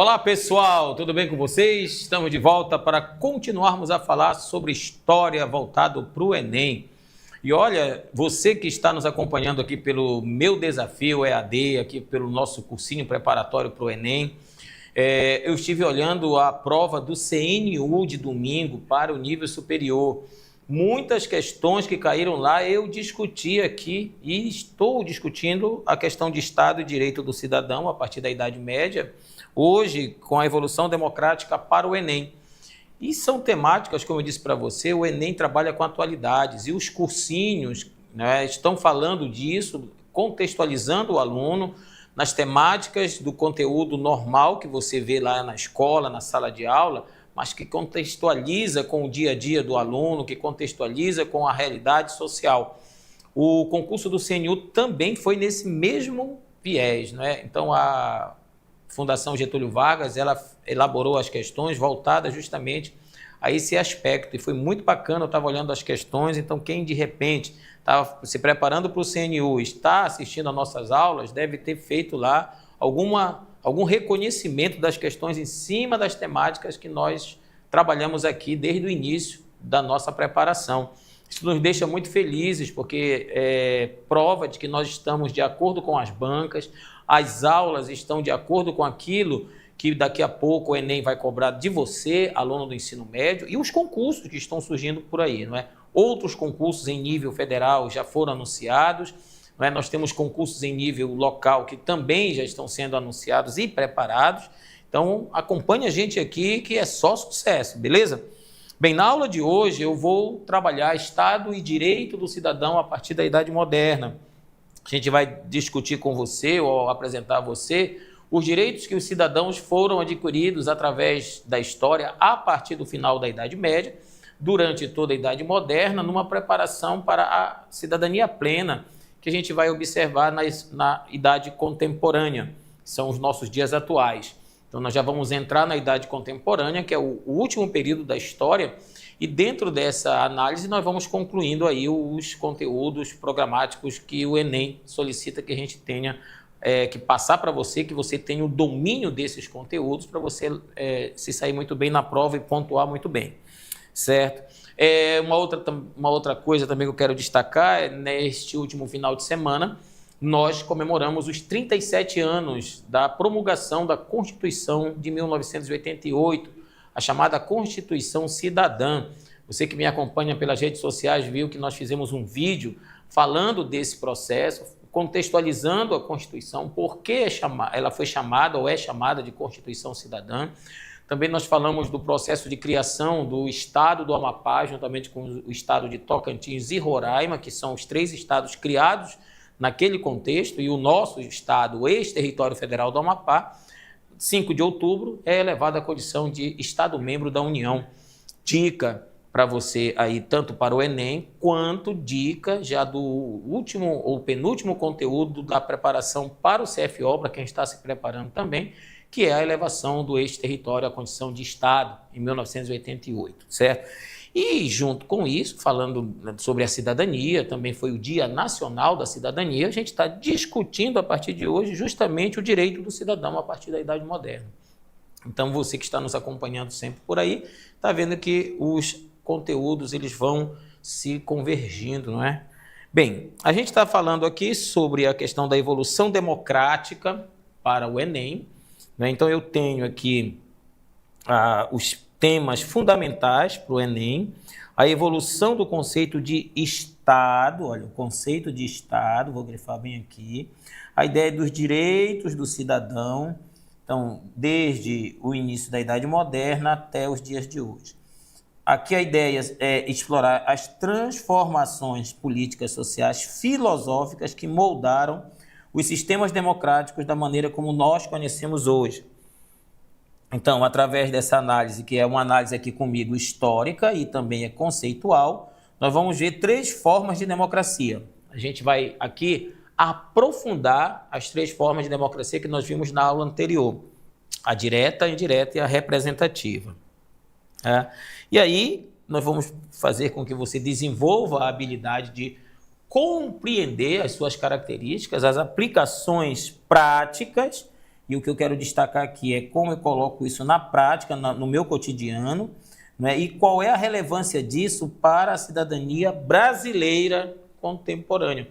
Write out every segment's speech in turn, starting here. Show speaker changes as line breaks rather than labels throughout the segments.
Olá pessoal, tudo bem com vocês? Estamos de volta para continuarmos a falar sobre história voltado para o Enem. E olha, você que está nos acompanhando aqui pelo Meu Desafio EAD, aqui pelo nosso cursinho preparatório para o Enem, eu estive olhando a prova do CNU de domingo para o nível superior. Muitas questões que caíram lá eu discuti aqui e estou discutindo a questão de Estado e Direito do Cidadão a partir da Idade Média, hoje com a evolução democrática para o Enem. E são temáticas, como eu disse para você, o Enem trabalha com atualidades e os cursinhos, né, estão falando disso, contextualizando o aluno nas temáticas do conteúdo normal que você vê lá na escola, na sala de aula, mas que contextualiza com o dia a dia do aluno, que contextualiza com a realidade social. O concurso do CNU também foi nesse mesmo viés, né? Então, a Fundação Getúlio Vargas, ela elaborou as questões voltadas justamente a esse aspecto, e foi muito bacana. Eu estava olhando as questões, então quem de repente estava se preparando para o CNU, está assistindo a nossas aulas, deve ter feito lá algum reconhecimento das questões em cima das temáticas que nós trabalhamos aqui desde o início da nossa preparação. Isso nos deixa muito felizes, porque é prova de que nós estamos de acordo com as bancas, as aulas estão de acordo com aquilo que daqui a pouco o Enem vai cobrar de você, aluno do ensino médio, e os concursos que estão surgindo por aí, não é? Outros concursos em nível federal já foram anunciados, não é? Nós temos concursos em nível local que também já estão sendo anunciados e preparados. Então, acompanhe a gente aqui que é só sucesso, beleza? Bem, na aula de hoje eu vou trabalhar Estado e Direito do Cidadão a partir da Idade Moderna. A gente vai discutir com você ou apresentar a você os direitos que os cidadãos foram adquiridos através da história a partir do final da Idade Média, durante toda a Idade Moderna, numa preparação para a cidadania plena, que a gente vai observar na Idade Contemporânea, que são os nossos dias atuais. Então, nós já vamos entrar na Idade Contemporânea, que é o último período da história, e dentro dessa análise nós vamos concluindo aí os conteúdos programáticos que o Enem solicita que a gente tenha que passar para você, que você tenha o domínio desses conteúdos para você se sair muito bem na prova e pontuar muito bem, certo? Uma outra coisa também que eu quero destacar é, neste último final de semana, nós comemoramos os 37 anos da promulgação da Constituição de 1988, a chamada Constituição Cidadã. Você que me acompanha pelas redes sociais viu que nós fizemos um vídeo falando desse processo, contextualizando a Constituição, por que ela foi chamada ou é chamada de Constituição Cidadã. Também nós falamos do processo de criação do Estado do Amapá, juntamente com o Estado de Tocantins e Roraima, que são os 3 estados criados naquele contexto, e o nosso Estado, o ex-território federal do Amapá, 5 de outubro, é elevado à condição de Estado-membro da União. Dica para você aí, tanto para o Enem, quanto dica já do último ou penúltimo conteúdo da preparação para o CFO, para quem está se preparando também, que é a elevação do ex-território à condição de Estado, em 1988, certo? E, junto com isso, falando sobre a cidadania, também foi o Dia Nacional da Cidadania, a gente está discutindo a partir de hoje justamente o direito do cidadão a partir da Idade Moderna. Então, você que está nos acompanhando sempre por aí, está vendo que os conteúdos eles vão se convergindo, não é? Bem, a gente está falando aqui sobre a questão da evolução democrática para o Enem, né? Então, eu tenho aqui os temas fundamentais para o Enem, a evolução do conceito de Estado, olha, o conceito de Estado, vou grifar bem aqui, a ideia dos direitos do cidadão, então, desde o início da Idade Moderna até os dias de hoje. Aqui a ideia é explorar as transformações políticas, sociais, filosóficas que moldaram os sistemas democráticos da maneira como nós conhecemos hoje. Então, através dessa análise, que é uma análise aqui comigo histórica e também é conceitual, nós vamos ver 3 formas de democracia. A gente vai aqui aprofundar as 3 formas de democracia que nós vimos na aula anterior. A direta, a indireta e a representativa. E aí, nós vamos fazer com que você desenvolva a habilidade de compreender as suas características, as aplicações práticas e o que eu quero destacar aqui é como eu coloco isso na prática, no meu cotidiano, né? E qual é a relevância disso para a cidadania brasileira contemporânea.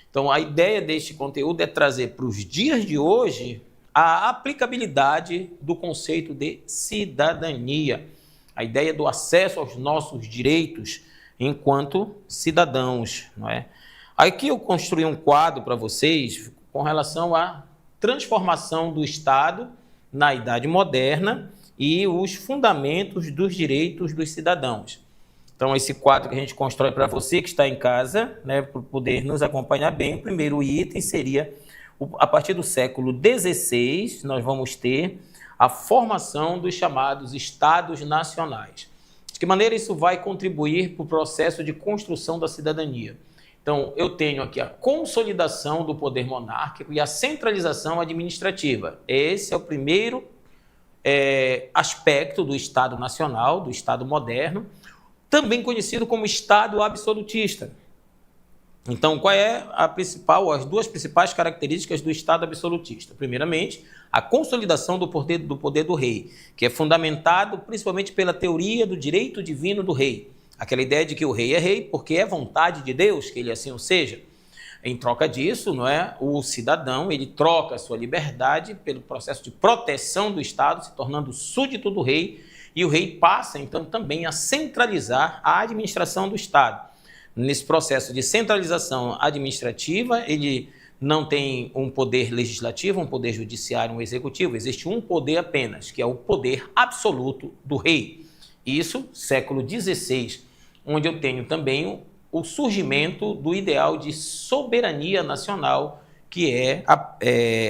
Então, a ideia deste conteúdo é trazer para os dias de hoje a aplicabilidade do conceito de cidadania, a ideia do acesso aos nossos direitos enquanto cidadãos, não é? Aqui eu construí um quadro para vocês com relação à transformação do Estado na Idade Moderna e os fundamentos dos direitos dos cidadãos. Então, esse quadro que a gente constrói para você que está em casa, né, para poder nos acompanhar bem, o primeiro item seria, a partir do século XVI, nós vamos ter a formação dos chamados Estados Nacionais. De que maneira isso vai contribuir para o processo de construção da cidadania? Então, eu tenho aqui a consolidação do poder monárquico e a centralização administrativa. Esse é o primeiro aspecto do Estado Nacional, do Estado moderno, também conhecido como Estado absolutista. Então, qual é as duas principais características do Estado absolutista? Primeiramente, a consolidação do poder do rei, que é fundamentado principalmente pela teoria do direito divino do rei. Aquela ideia de que o rei é rei porque é vontade de Deus que ele assim o seja. Em troca disso, não é, o cidadão ele troca a sua liberdade pelo processo de proteção do Estado, se tornando súdito do rei, e o rei passa, então, também a centralizar a administração do Estado. Nesse processo de centralização administrativa, ele não tem um poder legislativo, um poder judiciário, um executivo, existe um poder apenas, que é o poder absoluto do rei. Isso, século XVI, onde eu tenho também o surgimento do ideal de soberania nacional, que é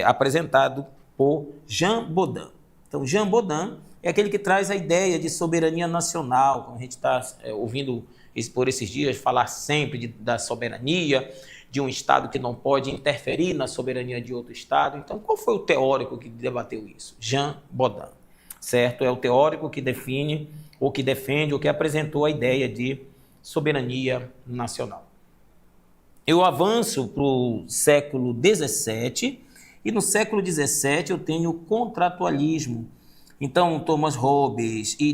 apresentado por Jean Bodin. Então, Jean Bodin é aquele que traz a ideia de soberania nacional, como a gente está ouvindo por esses dias falar sempre da soberania, de um Estado que não pode interferir na soberania de outro Estado. Então, qual foi o teórico que debateu isso? Jean Bodin, certo? É o teórico que define, ou que defende, ou que apresentou a ideia de soberania nacional. Eu avanço para o século XVII, e no século XVII eu tenho o contratualismo. Então, Thomas Hobbes e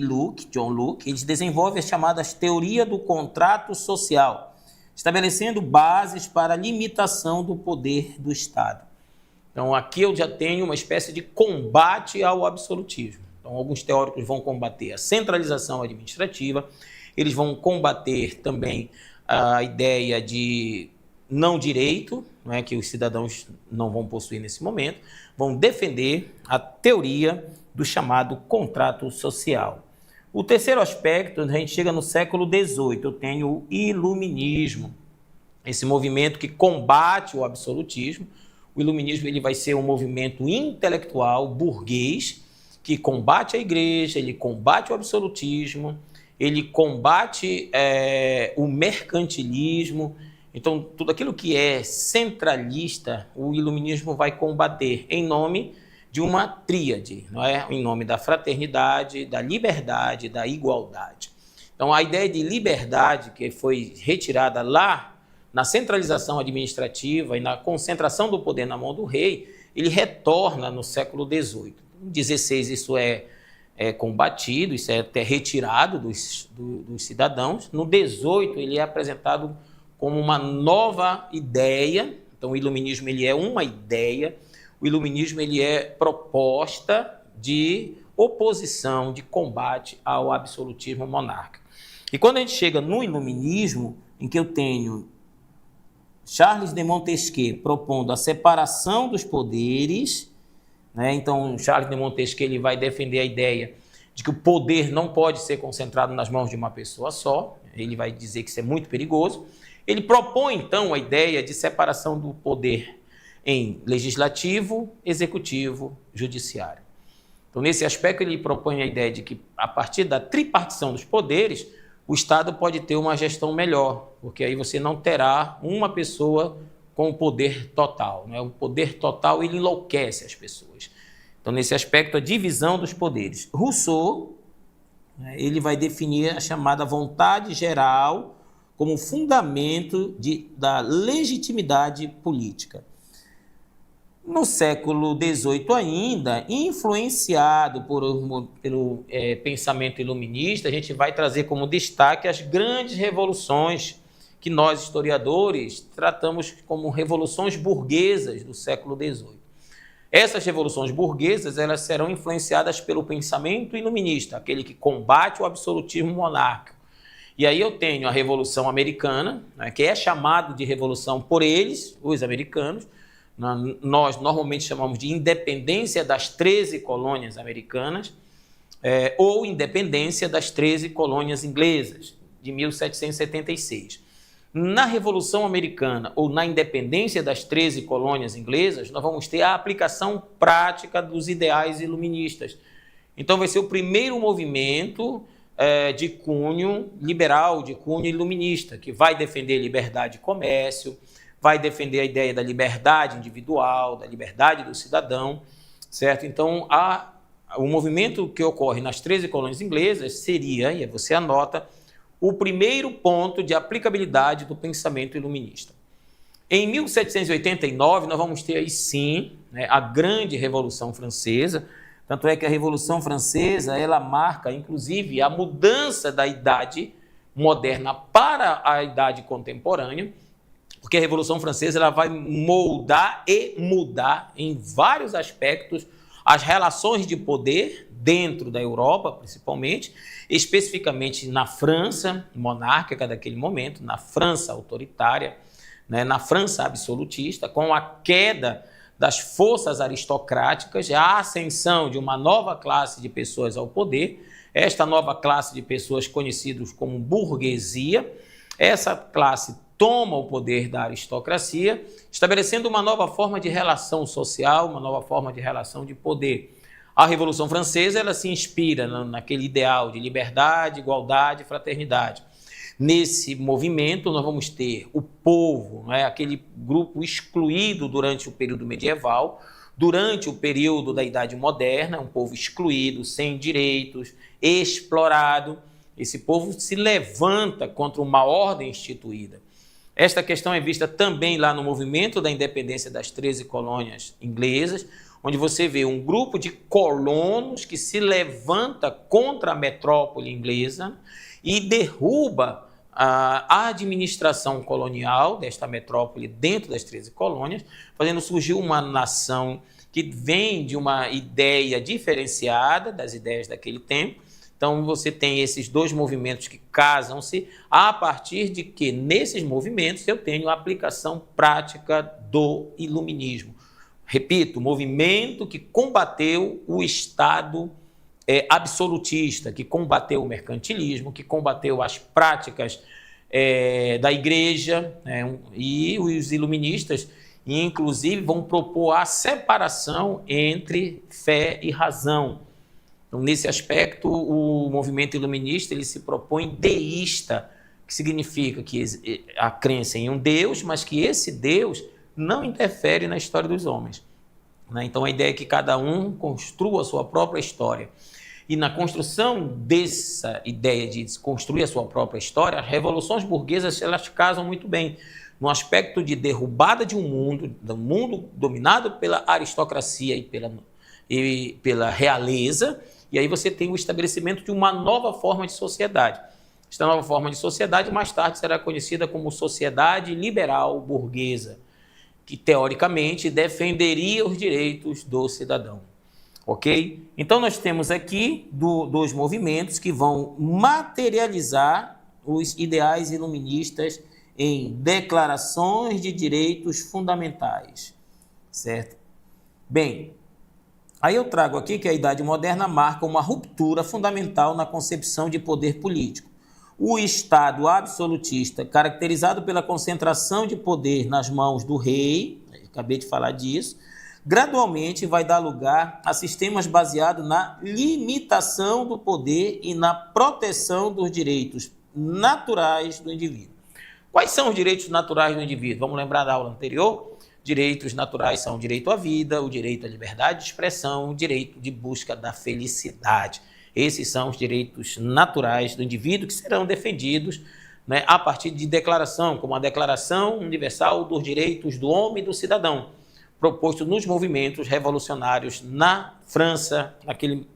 John Locke, eles desenvolvem as chamadas teoria do contrato social, estabelecendo bases para a limitação do poder do Estado. Então, aqui eu já tenho uma espécie de combate ao absolutismo. Então, alguns teóricos vão combater a centralização administrativa, eles vão combater também a ideia de não direito, não é, que os cidadãos não vão possuir nesse momento, vão defender a teoria do chamado contrato social. O terceiro aspecto, a gente chega no século XVIII, eu tenho o iluminismo, esse movimento que combate o absolutismo. O iluminismo ele vai ser um movimento intelectual, burguês, que combate a igreja, ele combate o absolutismo, ele combate o mercantilismo. Então, tudo aquilo que é centralista, o iluminismo vai combater em nome de uma tríade, não é? Em nome da fraternidade, da liberdade, da igualdade. Então, a ideia de liberdade que foi retirada lá na centralização administrativa e na concentração do poder na mão do rei, ele retorna no século XVIII. No XVI isso é combatido, isso é até retirado dos cidadãos. No XVIII ele é apresentado como uma nova ideia. Então, o iluminismo ele é uma ideia. O iluminismo ele é proposta de oposição, de combate ao absolutismo monárquico. E quando a gente chega no iluminismo, em que eu tenho Charles de Montesquieu propondo a separação dos poderes, né? Então, Charles de Montesquieu ele vai defender a ideia de que o poder não pode ser concentrado nas mãos de uma pessoa só, ele vai dizer que isso é muito perigoso. Ele propõe, então, a ideia de separação do poder em legislativo, executivo, judiciário. Então, nesse aspecto, ele propõe a ideia de que, a partir da tripartição dos poderes, o Estado pode ter uma gestão melhor, porque aí você não terá uma pessoa com o poder total, né? O poder total ele enlouquece as pessoas. Então, nesse aspecto, a divisão dos poderes. Rousseau, né, ele vai definir a chamada vontade geral como fundamento da legitimidade política. No século XVIII ainda, influenciado pelo pensamento iluminista, a gente vai trazer como destaque as grandes revoluções que nós, historiadores, tratamos como revoluções burguesas do século XVIII. Essas revoluções burguesas elas serão influenciadas pelo pensamento iluminista, aquele que combate o absolutismo monárquico. E aí eu tenho a Revolução Americana, né, que é chamado de revolução por eles, os americanos. Nós normalmente chamamos de independência das 13 colônias americanas, ou independência das 13 colônias inglesas, de 1776. Na Revolução Americana, ou na independência das 13 colônias inglesas, nós vamos ter a aplicação prática dos ideais iluministas. Então vai ser o primeiro movimento de cunho liberal, de cunho iluminista, que vai defender liberdade de comércio, vai defender a ideia da liberdade individual, da liberdade do cidadão, certo? Então, o movimento que ocorre nas 13 colônias inglesas seria, e aí você anota, o primeiro ponto de aplicabilidade do pensamento iluminista. Em 1789, nós vamos ter aí sim, né, a grande Revolução Francesa. Tanto é que a Revolução Francesa ela marca, inclusive, a mudança da idade moderna para a idade contemporânea, porque a Revolução Francesa ela vai moldar e mudar em vários aspectos as relações de poder dentro da Europa, principalmente, especificamente na França monárquica daquele momento, na França autoritária, né, na França absolutista, com a queda das forças aristocráticas, a ascensão de uma nova classe de pessoas ao poder, esta nova classe de pessoas conhecidas como burguesia, essa classe toma o poder da aristocracia, estabelecendo uma nova forma de relação social, uma nova forma de relação de poder. A Revolução Francesa ela se inspira naquele ideal de liberdade, igualdade e fraternidade. Nesse movimento, nós vamos ter o povo, né, aquele grupo excluído durante o período medieval, durante o período da Idade Moderna, um povo excluído, sem direitos, explorado. Esse povo se levanta contra uma ordem instituída. Esta questão é vista também lá no movimento da independência das 13 colônias inglesas, onde você vê um grupo de colonos que se levanta contra a metrópole inglesa e derruba a administração colonial desta metrópole dentro das 13 colônias, fazendo surgir uma nação que vem de uma ideia diferenciada das ideias daquele tempo. Então, você tem esses dois movimentos que casam-se a partir de que, nesses movimentos, eu tenho a aplicação prática do iluminismo. Repito, movimento que combateu o Estado absolutista, que combateu o mercantilismo, que combateu as práticas da igreja, né, e os iluministas, inclusive, vão propor a separação entre fé e razão. Então, nesse aspecto, o movimento iluminista ele se propõe deísta, que significa que a crença em um Deus, mas que esse Deus não interfere na história dos homens. Né? Então, a ideia é que cada um construa a sua própria história. E na construção dessa ideia de construir a sua própria história, as revoluções burguesas elas casam muito bem no aspecto de derrubada de um mundo dominado pela aristocracia e pela realeza, e aí você tem o estabelecimento de uma nova forma de sociedade. Esta nova forma de sociedade mais tarde será conhecida como sociedade liberal burguesa, que teoricamente defenderia os direitos do cidadão. Ok? Então, nós temos aqui dois movimentos que vão materializar os ideais iluministas em declarações de direitos fundamentais, certo? Bem, aí eu trago aqui que a Idade Moderna marca uma ruptura fundamental na concepção de poder político. O Estado absolutista, caracterizado pela concentração de poder nas mãos do rei, acabei de falar disso, gradualmente vai dar lugar a sistemas baseados na limitação do poder e na proteção dos direitos naturais do indivíduo. Quais são os direitos naturais do indivíduo? Vamos lembrar da aula anterior? Direitos naturais são o direito à vida, o direito à liberdade de expressão, o direito de busca da felicidade. Esses são os direitos naturais do indivíduo que serão defendidos, né, a partir de declaração, como a Declaração Universal dos Direitos do Homem e do Cidadão. proposto nos movimentos revolucionários na França, naquele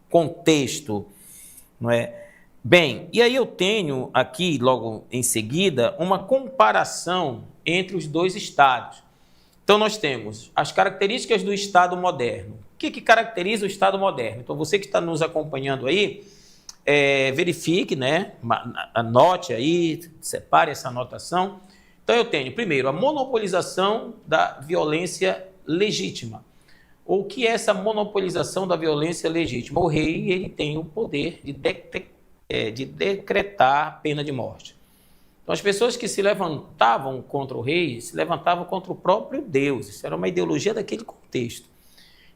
contexto, não é? Bem, e aí eu tenho aqui, logo em seguida, uma comparação entre os dois estados. Então, nós temos as características do Estado moderno. O que caracteriza o Estado moderno? Então, você que está nos acompanhando aí, verifique, né? Anote aí, separe essa anotação. Então, eu tenho, primeiro, a monopolização da violência legítima. O que é essa monopolização da violência legítima? O rei ele tem o poder de decretar a pena de morte. Então, as pessoas que se levantavam contra o rei se levantavam contra o próprio Deus. Isso era uma ideologia daquele contexto.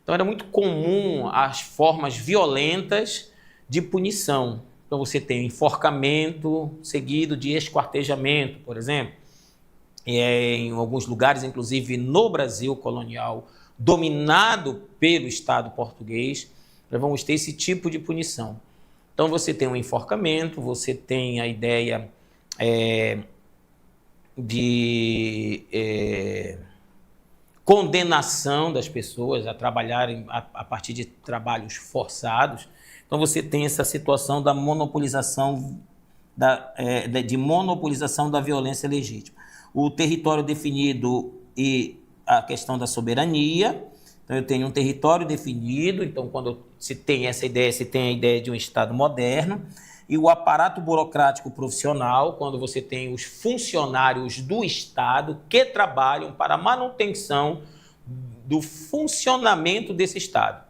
Então, era muito comum as formas violentas de punição. Então, você tem enforcamento seguido de esquartejamento, por exemplo. Em alguns lugares, inclusive no Brasil colonial, dominado pelo Estado português, nós vamos ter esse tipo de punição. Então, você tem um enforcamento, você tem a ideia de condenação das pessoas a trabalharem a partir de trabalhos forçados. Então, você tem essa situação da monopolização de monopolização da violência legítima. O território definido e a questão da soberania. Então, eu tenho um território definido, então, quando se tem essa ideia, se tem a ideia de um Estado moderno, e o aparato burocrático profissional, quando você tem os funcionários do Estado que trabalham para a manutenção do funcionamento desse Estado.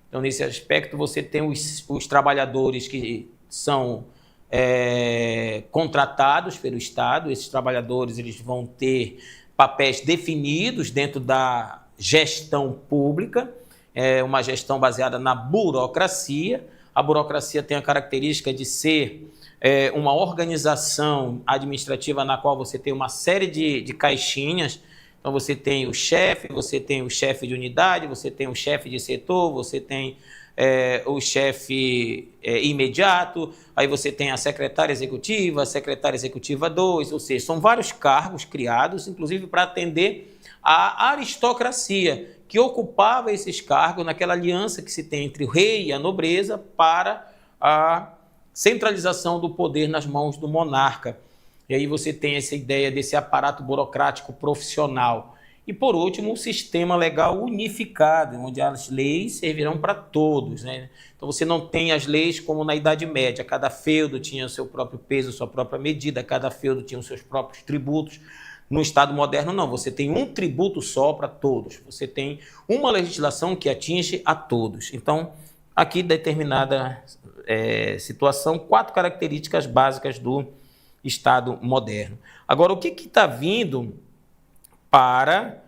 Então, nesse aspecto, você tem os trabalhadores que são contratados pelo Estado. Esses trabalhadores eles vão ter papéis definidos dentro da gestão pública, uma gestão baseada na burocracia. A burocracia tem a característica de ser uma organização administrativa na qual você tem uma série de caixinhas. Então, você tem o chefe de unidade, você tem o chefe de setor, você tem o chefe imediato, aí você tem a secretária executiva 2, ou seja, são vários cargos criados, inclusive para atender a aristocracia, que ocupava esses cargos naquela aliança que se tem entre o rei e a nobreza para a centralização do poder nas mãos do monarca. E aí você tem essa ideia desse aparato burocrático profissional. E, por último, o sistema legal unificado, onde as leis servirão para todos, né? Então, você não tem as leis como na Idade Média. Cada feudo tinha o seu próprio peso, sua própria medida, cada feudo tinha os seus próprios tributos. No Estado moderno, não. Você tem um tributo só para todos. Você tem uma legislação que atinge a todos. Então, aqui, determinada situação, 4 características básicas do Estado moderno. Agora, o que está vindo para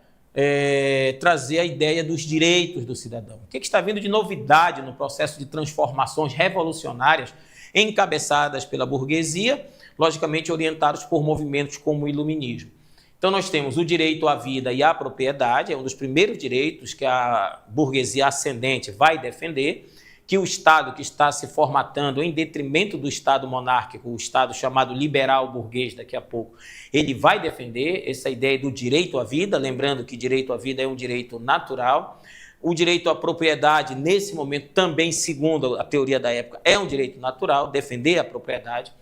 trazer a ideia dos direitos do cidadão? O que está vindo de novidade no processo de transformações revolucionárias encabeçadas pela burguesia, logicamente orientados por movimentos como o iluminismo? Então, nós temos o direito à vida e à propriedade, é um dos primeiros direitos que a burguesia ascendente vai defender, que o Estado que está se formatando em detrimento do Estado monárquico, o Estado chamado liberal burguês daqui a pouco, ele vai defender essa ideia do direito à vida, lembrando que direito à vida é um direito natural. O direito à propriedade, nesse momento, também, segundo a teoria da época, é um direito natural, defender a propriedade.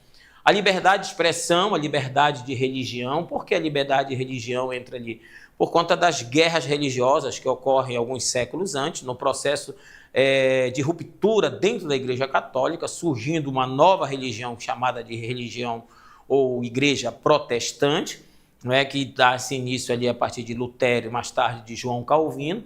A liberdade de expressão, a liberdade de religião. Por que a liberdade de religião entra ali? Por conta das guerras religiosas que ocorrem alguns séculos antes, no processo de ruptura dentro da Igreja Católica, surgindo uma nova religião chamada de religião ou Igreja Protestante, não é, que dá-se início ali a partir de Lutero e mais tarde de João Calvino.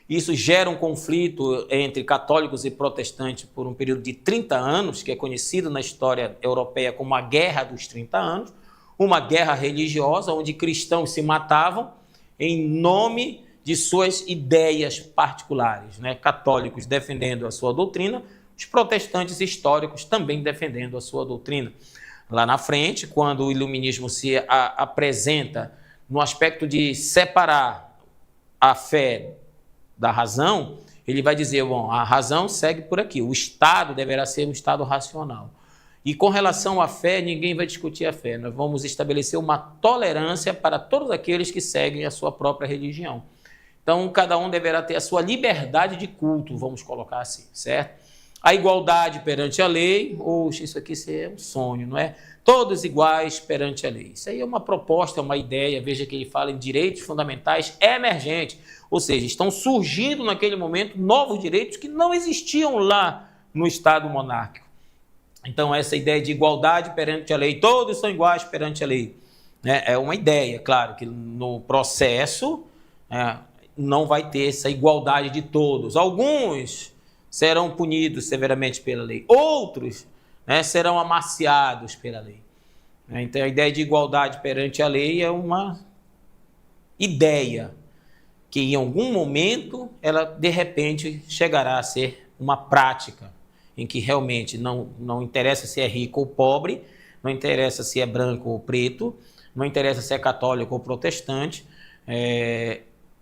Isso gera um conflito entre católicos e protestantes por um período de 30 anos, que é conhecido na história europeia como a Guerra dos 30 Anos, uma guerra religiosa onde cristãos se matavam em nome de suas ideias particulares, né? Católicos defendendo a sua doutrina, os protestantes históricos também defendendo a sua doutrina. Lá na frente, quando o iluminismo se apresenta no aspecto de separar a fé da razão, ele vai dizer, bom, a razão segue por aqui, o Estado deverá ser um Estado racional. E com relação à fé, ninguém vai discutir a fé, nós vamos estabelecer uma tolerância para todos aqueles que seguem a sua própria religião. Então, cada um deverá ter a sua liberdade de culto, vamos colocar assim, certo? A igualdade perante a lei, isso aqui é um sonho, não é? Todos iguais perante a lei. Isso aí é uma proposta, uma ideia, veja que ele fala em direitos fundamentais emergentes, ou seja, estão surgindo naquele momento novos direitos que não existiam lá no Estado monárquico. Então, essa ideia de igualdade perante a lei, todos são iguais perante a lei, né? É uma ideia, claro, que no processo não vai ter essa igualdade de todos. Alguns serão punidos severamente pela lei, outros, né, serão amaciados pela lei. Então, a ideia de igualdade perante a lei é uma ideia que, em algum momento, ela, de repente, chegará a ser uma prática, em que realmente não interessa se é rico ou pobre, não interessa se é branco ou preto, não interessa se é católico ou protestante,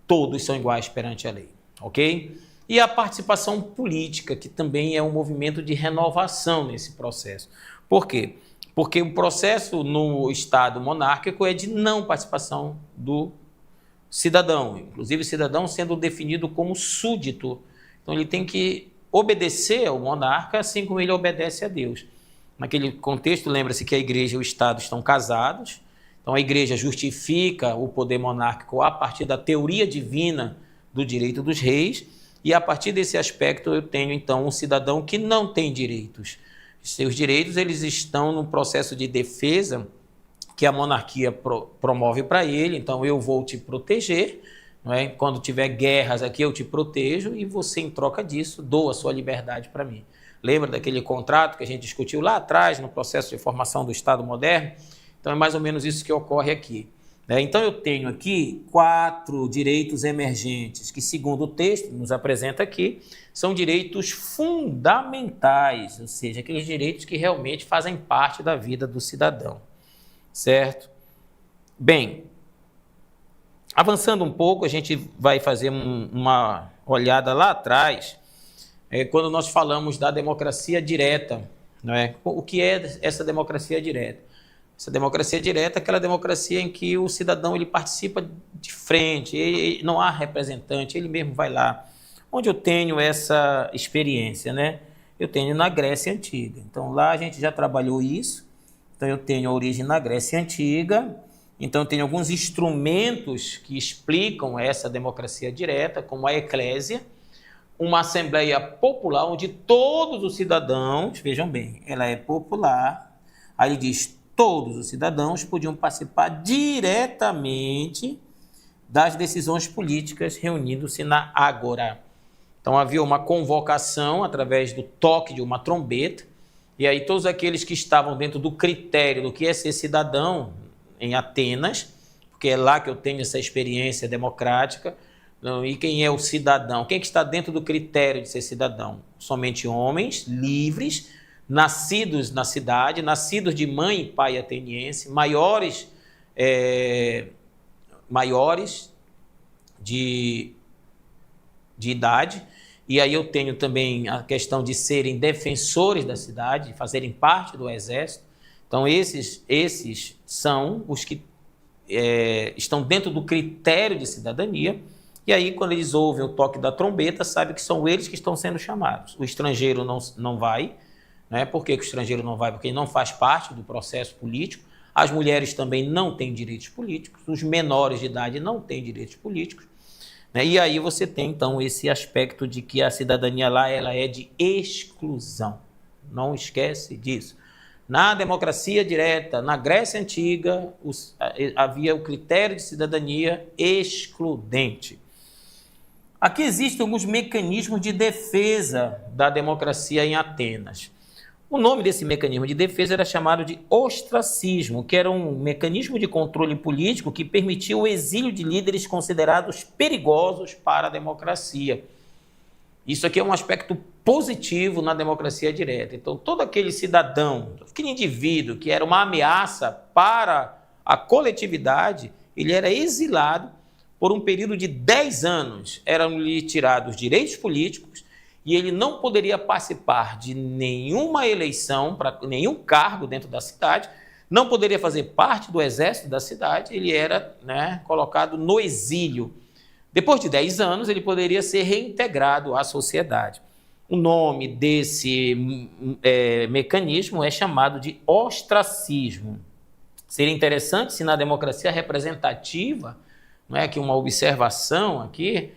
todos são iguais perante a lei, ok? E a participação política, que também é um movimento de renovação nesse processo. Por quê? Porque o processo no Estado monárquico é de não participação do cidadão, inclusive o cidadão sendo definido como súdito. Então ele tem que obedecer ao monarca, assim como ele obedece a Deus. Naquele contexto, lembra-se que a igreja e o Estado estão casados, então a igreja justifica o poder monárquico a partir da teoria divina do direito dos reis, e a partir desse aspecto eu tenho então um cidadão que não tem direitos. Seus direitos eles estão no processo de defesa que a monarquia promove para ele, então eu vou te proteger, não é? Quando tiver guerras aqui eu te protejo e você em troca disso doa a sua liberdade para mim. Lembra daquele contrato que a gente discutiu lá atrás no processo de formação do Estado moderno? Então é mais ou menos isso que ocorre aqui. Então eu tenho aqui 4 direitos emergentes que, segundo o texto nos apresenta aqui, são direitos fundamentais, ou seja, aqueles direitos que realmente fazem parte da vida do cidadão, certo? Bem, avançando um pouco, a gente vai fazer uma olhada lá atrás, quando nós falamos da democracia direta, não é? O que é essa democracia direta? Essa democracia direta é aquela democracia em que o cidadão ele participa de frente, não há representante, ele mesmo vai lá. Onde eu tenho essa experiência, né? Eu tenho na Grécia Antiga. Então lá a gente já trabalhou isso. Então eu tenho a origem na Grécia Antiga. Então eu tenho alguns instrumentos que explicam essa democracia direta, como a eclésia, uma assembleia popular onde todos os cidadãos, vejam bem, ela é popular, aí ele diz todos os cidadãos podiam participar diretamente das decisões políticas reunindo-se na Ágora. Então havia uma convocação através do toque de uma trombeta, e aí todos aqueles que estavam dentro do critério do que é ser cidadão em Atenas, porque é lá que eu tenho essa experiência democrática, e quem é o cidadão? Quem é que está dentro do critério de ser cidadão? Somente homens livres, nascidos na cidade, nascidos de mãe e pai ateniense, maiores de idade, e aí eu tenho também a questão de serem defensores da cidade, fazerem parte do exército. Então esses são os que estão dentro do critério de cidadania, e aí quando eles ouvem o toque da trombeta, sabem que são eles que estão sendo chamados. O estrangeiro não vai. Por que o estrangeiro não vai? Porque ele não faz parte do processo político. As mulheres também não têm direitos políticos, os menores de idade não têm direitos políticos. E aí você tem, então, esse aspecto de que a cidadania lá ela é de exclusão. Não esquece disso. Na democracia direta, na Grécia Antiga, havia o critério de cidadania excludente. Aqui existem alguns mecanismos de defesa da democracia em Atenas. O nome desse mecanismo de defesa era chamado de ostracismo, que era um mecanismo de controle político que permitia o exílio de líderes considerados perigosos para a democracia. Isso aqui é um aspecto positivo na democracia direta. Então, todo aquele cidadão, aquele indivíduo que era uma ameaça para a coletividade, ele era exilado por um período de 10 anos. Eram-lhe tirados direitos políticos, e ele não poderia participar de nenhuma eleição, para nenhum cargo dentro da cidade, não poderia fazer parte do exército da cidade, ele era colocado no exílio. Depois de 10 anos, ele poderia ser reintegrado à sociedade. O nome desse mecanismo é chamado de ostracismo. Seria interessante se na democracia representativa, não é aqui uma observação aqui,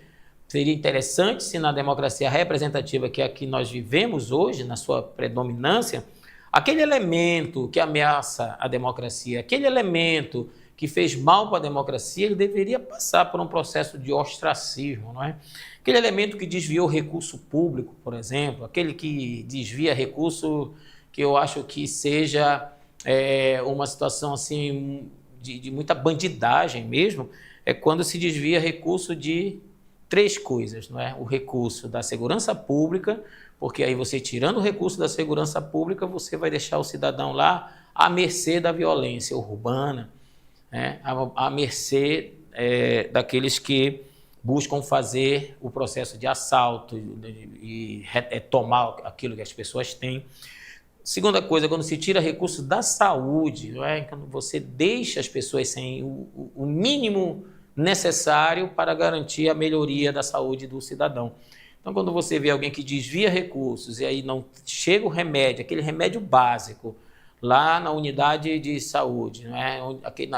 seria interessante se na democracia representativa que aqui nós vivemos hoje, na sua predominância, aquele elemento que ameaça a democracia, aquele elemento que fez mal para a democracia, ele deveria passar por um processo de ostracismo, não é? Aquele elemento que desviou recurso público, por exemplo, aquele que desvia recurso que eu acho que seja uma situação assim de muita bandidagem mesmo, é quando se desvia recurso de 3 coisas, não é? O recurso da segurança pública, porque aí você tirando o recurso da segurança pública, você vai deixar o cidadão lá à mercê da violência urbana, à mercê daqueles que buscam fazer o processo de assalto e tomar aquilo que as pessoas têm. Segunda coisa, quando se tira recurso da saúde, não é? Quando você deixa as pessoas sem o mínimo necessário para garantir a melhoria da saúde do cidadão. Então, quando você vê alguém que desvia recursos e aí não chega o remédio, aquele remédio básico, lá na unidade de saúde, não é?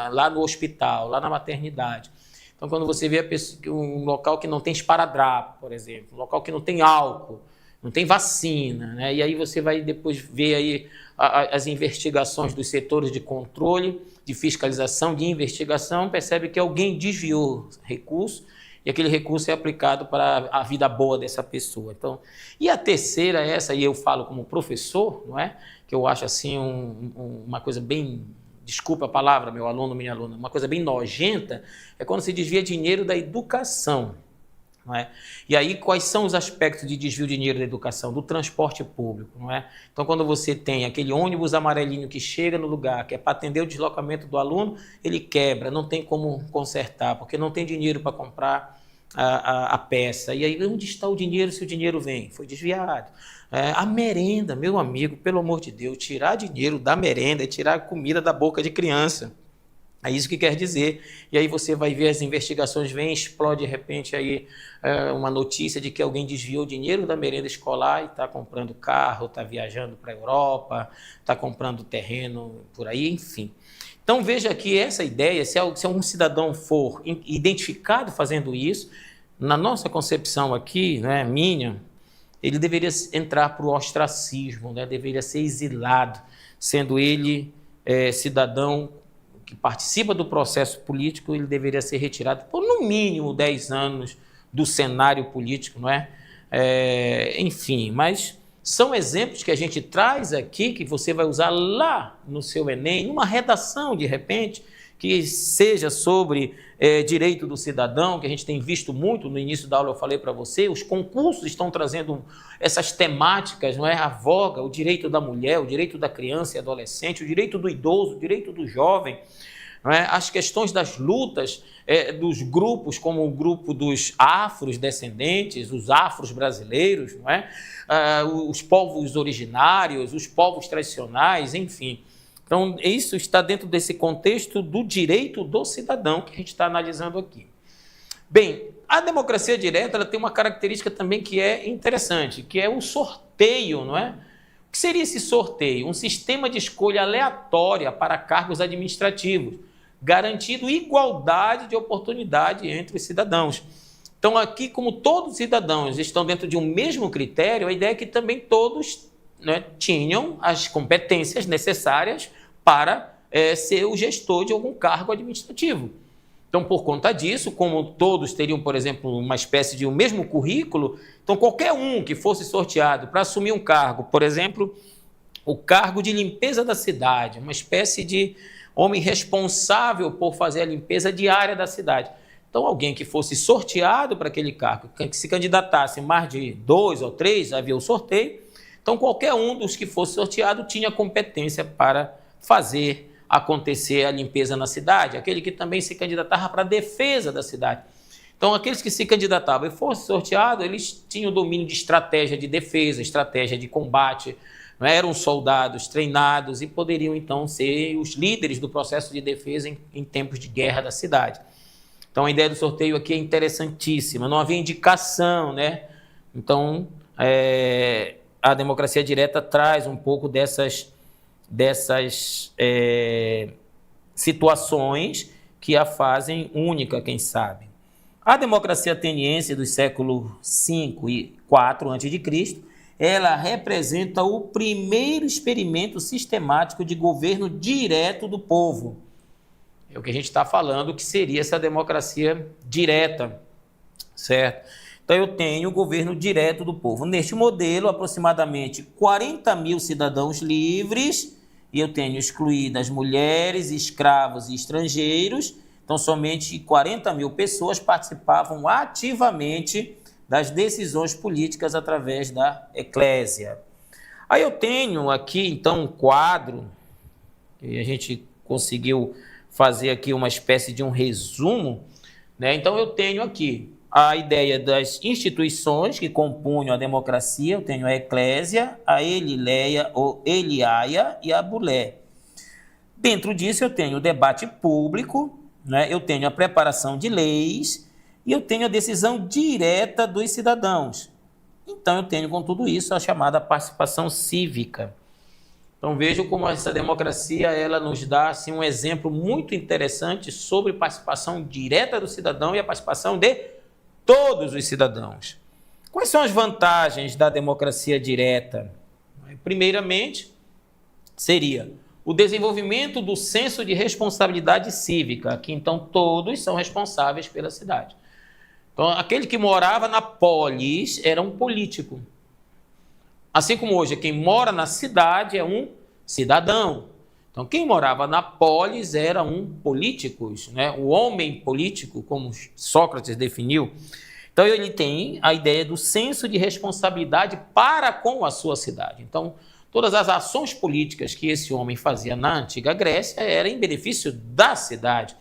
Lá no hospital, lá na maternidade. Então, quando você vê um local que não tem esparadrapo, por exemplo, um local que não tem álcool, não tem vacina, né? E aí você vai depois ver aí as investigações dos setores de controle, de fiscalização, de investigação, percebe que alguém desviou recurso e aquele recurso é aplicado para a vida boa dessa pessoa. Então, e a terceira é essa, e eu falo como professor, não é? Que eu acho assim uma coisa bem, desculpa a palavra, meu aluno, minha aluna, uma coisa bem nojenta, é quando se desvia dinheiro da educação. Não é? E aí, quais são os aspectos de desvio de dinheiro da educação? Do transporte público, não é? Então, quando você tem aquele ônibus amarelinho que chega no lugar, que é para atender o deslocamento do aluno, ele quebra, não tem como consertar, porque não tem dinheiro para comprar a peça. E aí, onde está o dinheiro se o dinheiro vem? Foi desviado. A merenda, meu amigo, pelo amor de Deus, tirar dinheiro da merenda é tirar comida da boca de criança. É isso que quer dizer. E aí você vai ver as investigações, explode de repente aí uma notícia de que alguém desviou dinheiro da merenda escolar e está comprando carro, está viajando para a Europa, está comprando terreno por aí, enfim. Então veja que essa ideia, se um cidadão for identificado fazendo isso, na nossa concepção aqui, né, minha, ele deveria entrar para o ostracismo, né, deveria ser exilado, sendo ele cidadão que participa do processo político, ele deveria ser retirado por, no mínimo, 10 anos do cenário político, não é? Enfim, mas são exemplos que a gente traz aqui, que você vai usar lá no seu Enem, numa redação, de repente, que seja sobre direito do cidadão, que a gente tem visto muito, no início da aula eu falei para você, os concursos estão trazendo essas temáticas, não é? A voga, o direito da mulher, o direito da criança e adolescente, o direito do idoso, o direito do jovem, não é? As questões das lutas dos grupos, como o grupo dos afros descendentes, os afros brasileiros, não é? Os povos originários, os povos tradicionais, enfim. Então, isso está dentro desse contexto do direito do cidadão que a gente está analisando aqui. Bem, a democracia direta ela tem uma característica também que é interessante, que é o sorteio, não é? O que seria esse sorteio? Um sistema de escolha aleatória para cargos administrativos, garantindo igualdade de oportunidade entre os cidadãos. Então, aqui, como todos os cidadãos estão dentro de um mesmo critério, a ideia é que também todos, né, tinham as competências necessárias para ser o gestor de algum cargo administrativo. Então, por conta disso, como todos teriam, por exemplo, uma espécie de um mesmo currículo, então qualquer um que fosse sorteado para assumir um cargo, por exemplo, o cargo de limpeza da cidade, uma espécie de homem responsável por fazer a limpeza diária da cidade. Então, alguém que fosse sorteado para aquele cargo, que se candidatasse mais de 2 ou 3, havia o sorteio. Então, qualquer um dos que fosse sorteado tinha competência para fazer acontecer a limpeza na cidade, aquele que também se candidatava para a defesa da cidade. Então, aqueles que se candidatavam e fossem sorteados, eles tinham domínio de estratégia de defesa, estratégia de combate, não eram soldados treinados e poderiam, então, ser os líderes do processo de defesa em tempos de guerra da cidade. Então, a ideia do sorteio aqui é interessantíssima. Não havia indicação, né? Então, a democracia direta traz um pouco dessas situações que a fazem única, quem sabe. A democracia ateniense do século V e IV a.C., ela representa o primeiro experimento sistemático de governo direto do povo. É o que a gente está falando, que seria essa democracia direta, certo? Então, eu tenho o governo direto do povo. Neste modelo, aproximadamente 40 mil cidadãos livres, e eu tenho excluídas mulheres, escravos e estrangeiros. Então, somente 40 mil pessoas participavam ativamente das decisões políticas através da eclésia. Aí eu tenho aqui, então, um quadro, que a gente conseguiu fazer aqui uma espécie de um resumo, né? Então, eu tenho aqui a ideia das instituições que compunham a democracia. Eu tenho a eclésia, a elileia ou eliaia e a bulé. Dentro disso, eu tenho o debate público, né? Eu tenho a preparação de leis e eu tenho a decisão direta dos cidadãos. Então, eu tenho com tudo isso a chamada participação cívica. Então, vejo como essa democracia ela nos dá assim, um exemplo muito interessante sobre participação direta do cidadão e a participação de todos os cidadãos. Quais são as vantagens da democracia direta? Primeiramente, seria o desenvolvimento do senso de responsabilidade cívica, que então todos são responsáveis pela cidade. Então, aquele que morava na polis era um político. Assim como hoje, quem mora na cidade é um cidadão. Então, quem morava na polis era um político, né? O homem político, como Sócrates definiu. Então, ele tem a ideia do senso de responsabilidade para com a sua cidade. Então, todas as ações políticas que esse homem fazia na antiga Grécia eram em benefício da cidade.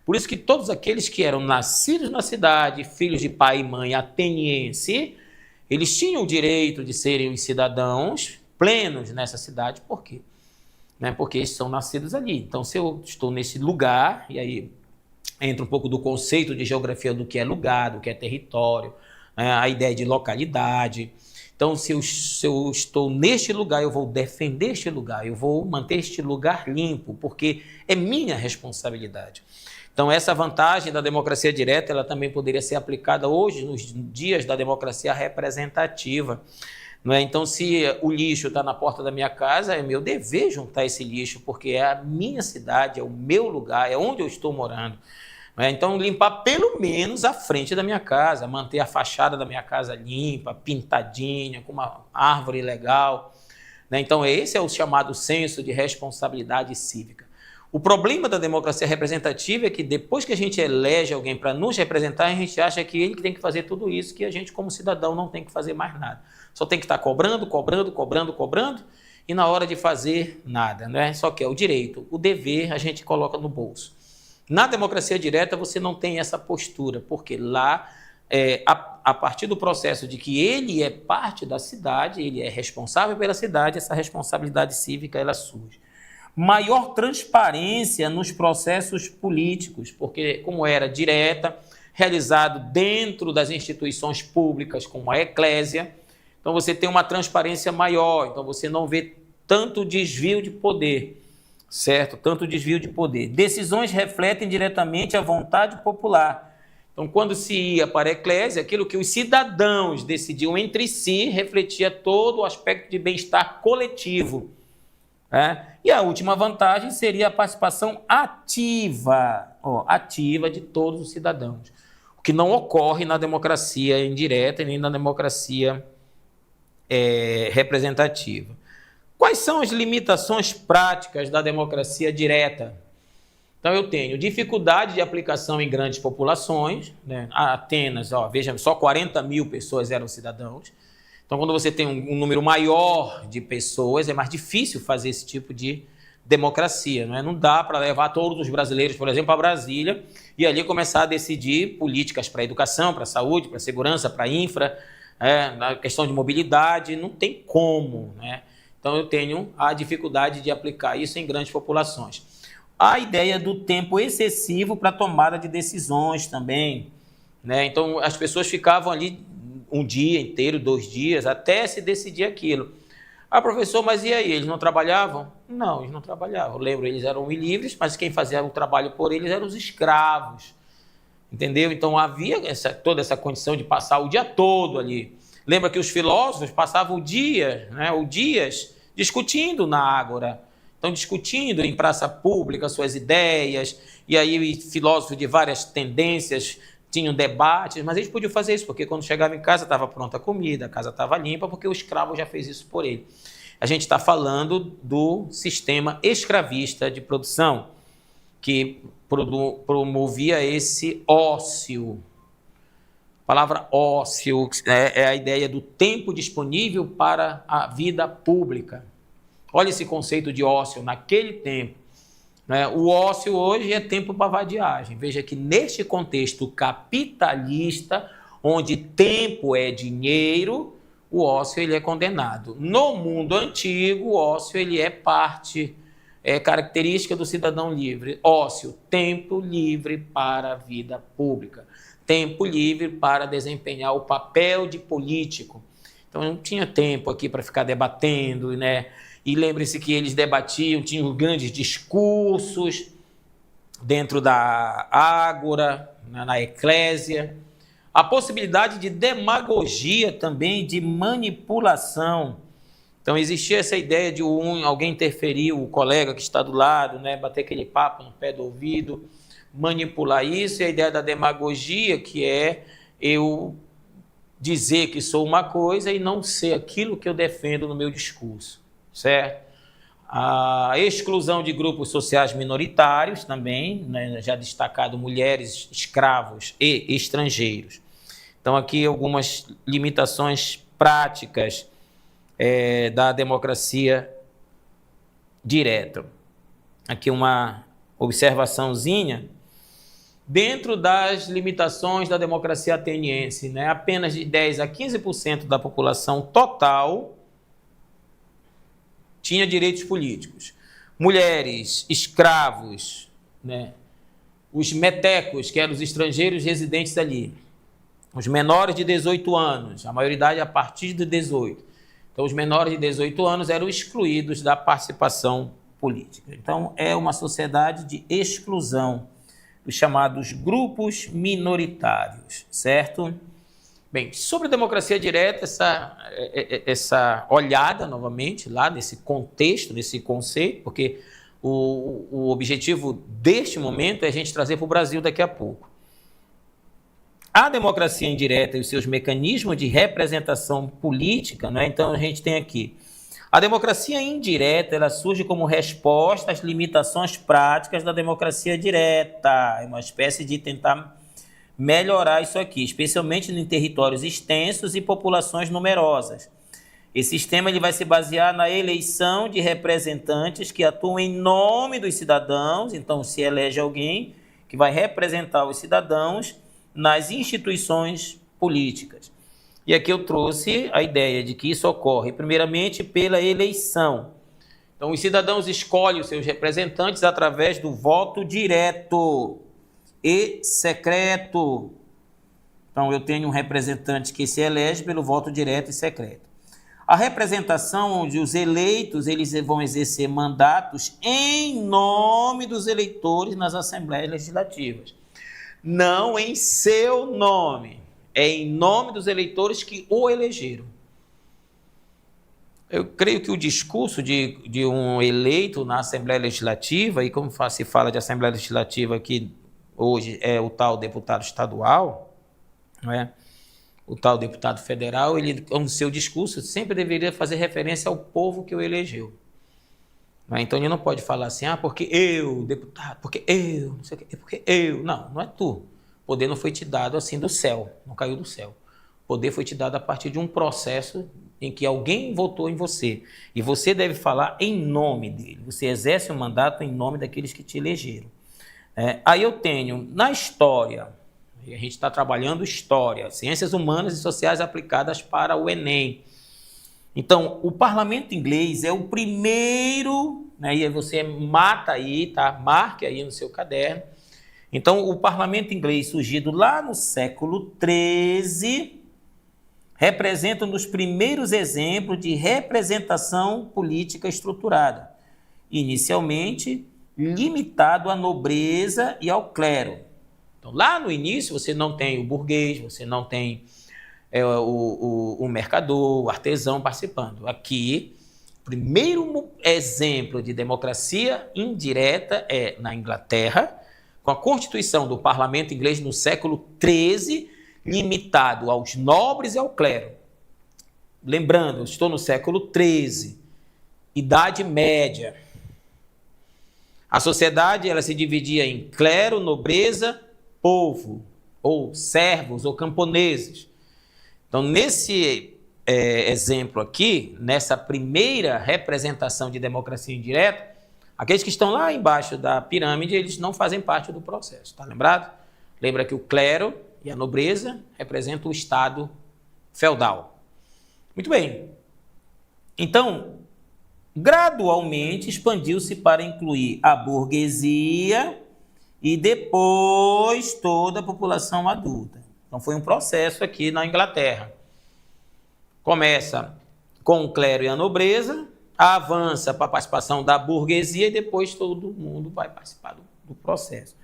Por isso que todos aqueles que eram nascidos na cidade, filhos de pai e mãe ateniense, eles tinham o direito de serem os cidadãos plenos nessa cidade. Por quê? Porque eles são nascidos ali. Então, se eu estou nesse lugar, e aí entra um pouco do conceito de geografia do que é lugar, do que é território, a ideia de localidade. Então, se eu estou neste lugar, eu vou defender este lugar, eu vou manter este lugar limpo, porque é minha responsabilidade. Então, essa vantagem da democracia direta, ela também poderia ser aplicada hoje, nos dias da democracia representativa. Não é? Então, se o lixo está na porta da minha casa, é meu dever juntar esse lixo, porque é a minha cidade, é o meu lugar, é onde eu estou morando. Não é? Então, limpar pelo menos a frente da minha casa, manter a fachada da minha casa limpa, pintadinha, com uma árvore legal. Né? Então, esse é o chamado senso de responsabilidade cívica. O problema da democracia representativa é que depois que a gente elege alguém para nos representar, a gente acha que ele que tem que fazer tudo isso, que a gente como cidadão não tem que fazer mais nada. Só tem que estar cobrando, e na hora de fazer nada, né? Só que é o direito, o dever a gente coloca no bolso. Na democracia direta você não tem essa postura, porque lá, a partir do processo de que ele é parte da cidade, ele é responsável pela cidade, essa responsabilidade cívica ela surge. Maior transparência nos processos políticos, porque como era direta, realizado dentro das instituições públicas como a eclésia, então você tem uma transparência maior, então você não vê tanto desvio de poder, certo? Tanto desvio de poder. Decisões refletem diretamente a vontade popular. Então, quando se ia para a eclésia, aquilo que os cidadãos decidiam entre si refletia todo o aspecto de bem-estar coletivo. E a última vantagem seria a participação ativa, ativa de todos os cidadãos, o que não ocorre na democracia indireta e nem na democracia representativa. Quais são as limitações práticas da democracia direta? Então, eu tenho dificuldade de aplicação em grandes populações, né? Atenas, veja, só 40 mil pessoas eram cidadãos. Então, quando você tem um número maior de pessoas, é mais difícil fazer esse tipo de democracia. Não dá para levar todos os brasileiros, por exemplo, para Brasília e ali começar a decidir políticas para a educação, para a saúde, para a segurança, para a infra, na questão de mobilidade, não tem como. Então, eu tenho a dificuldade de aplicar isso em grandes populações. A ideia do tempo excessivo para tomada de decisões também, né? Então, as pessoas ficavam ali um dia inteiro, 2 dias, até se decidir aquilo. Ah, professor, mas e aí? Eles não trabalhavam? Não, eles não trabalhavam. Eu lembro, eles eram livres, mas quem fazia o trabalho por eles eram os escravos. Entendeu? Então havia toda essa condição de passar o dia todo ali. Lembra que os filósofos passavam o dia, né, o dias discutindo na ágora. Então, discutindo em praça pública suas ideias, e aí filósofos de várias tendências tinham debates, mas eles podiam fazer isso, porque quando chegava em casa estava pronta a comida, a casa estava limpa, porque o escravo já fez isso por ele. A gente está falando do sistema escravista de produção, que promovia esse ócio. A palavra ócio é a ideia do tempo disponível para a vida pública. Olha esse conceito de ócio naquele tempo. Né? O ócio hoje é tempo para vadiagem. Veja que neste contexto capitalista, onde tempo é dinheiro, o ócio ele é condenado. No mundo antigo, o ócio ele é parte, é característica do cidadão livre. Ócio, tempo livre para a vida pública. Tempo livre para desempenhar o papel de político. Então não tinha tempo aqui para ficar debatendo, né? E lembre-se que eles debatiam, tinham grandes discursos dentro da ágora, na eclésia. A possibilidade de demagogia também, de manipulação. Então existia essa ideia de alguém interferir, o colega que está do lado, né, bater aquele papo no pé do ouvido, manipular isso, e a ideia da demagogia, que é eu dizer que sou uma coisa e não ser aquilo que eu defendo no meu discurso, certo? A exclusão de grupos sociais minoritários também, né, já destacado mulheres, escravos e estrangeiros. Então aqui algumas limitações práticas da democracia direta. Aqui uma observaçãozinha. Dentro das limitações da democracia ateniense, né, apenas de 10 a 15% da população total tinha direitos políticos. Mulheres, escravos, né, os metecos, que eram os estrangeiros residentes ali, os menores de 18 anos, a maioridade a partir de 18. Então, os menores de 18 anos eram excluídos da participação política. Então, é uma sociedade de exclusão dos chamados grupos minoritários, certo? Bem, sobre a democracia direta, essa olhada novamente lá nesse contexto, nesse conceito, porque o objetivo deste momento é a gente trazer para o Brasil daqui a pouco. A democracia indireta e os seus mecanismos de representação política, né? Então a gente tem aqui a democracia indireta, ela surge como resposta às limitações práticas da democracia direta. É uma espécie de tentar melhorar isso aqui, especialmente em territórios extensos e populações numerosas. Esse sistema ele vai se basear na eleição de representantes que atuam em nome dos cidadãos. Então, se elege alguém que vai representar os cidadãos nas instituições políticas. E aqui eu trouxe a ideia de que isso ocorre, primeiramente, pela eleição. Então, os cidadãos escolhem os seus representantes através do voto direto e secreto. Então, eu tenho um representante que se elege pelo voto direto e secreto. A representação onde os eleitos eles vão exercer mandatos em nome dos eleitores nas assembleias legislativas. Não em seu nome. É em nome dos eleitores que o elegeram. Eu creio que o discurso de um eleito na Assembleia Legislativa, e como se fala de Assembleia Legislativa aqui hoje é o tal deputado estadual, não é? O tal deputado federal, ele, no seu discurso, sempre deveria fazer referência ao povo que o elegeu. Não é? Então ele não pode falar assim, porque eu, deputado, porque eu, não sei o quê, porque eu. Não, não é tu. O poder não foi te dado assim do céu, não caiu do céu. O poder foi te dado a partir de um processo em que alguém votou em você. E você deve falar em nome dele. Você exerce um mandato em nome daqueles que te elegeram. Aí eu tenho, na história, a gente está trabalhando história, ciências humanas e sociais aplicadas para o Enem. Então, o parlamento inglês é o primeiro né? E aí você mata aí, tá? Marque aí no seu caderno. Então, o parlamento inglês, surgido lá no século XIII, representa um dos primeiros exemplos de representação política estruturada, inicialmente limitado à nobreza e ao clero. Então, lá no início, você não tem o burguês, você não tem o mercador, o artesão participando. Aqui, o primeiro exemplo de democracia indireta é na Inglaterra, com a constituição do parlamento inglês no século XIII, limitado aos nobres e ao clero. Lembrando, eu estou no século XIII, Idade Média. A sociedade ela se dividia em clero, nobreza, povo, ou servos, ou camponeses. Então, nesse exemplo aqui, nessa primeira representação de democracia indireta, aqueles que estão lá embaixo da pirâmide, eles não fazem parte do processo, tá lembrado? Lembra que o clero e a nobreza representam o Estado feudal. Muito bem. Então, gradualmente expandiu-se para incluir a burguesia e depois toda a população adulta. Então, foi um processo aqui na Inglaterra. Começa com o clero e a nobreza, avança para a participação da burguesia e depois todo mundo vai participar do processo.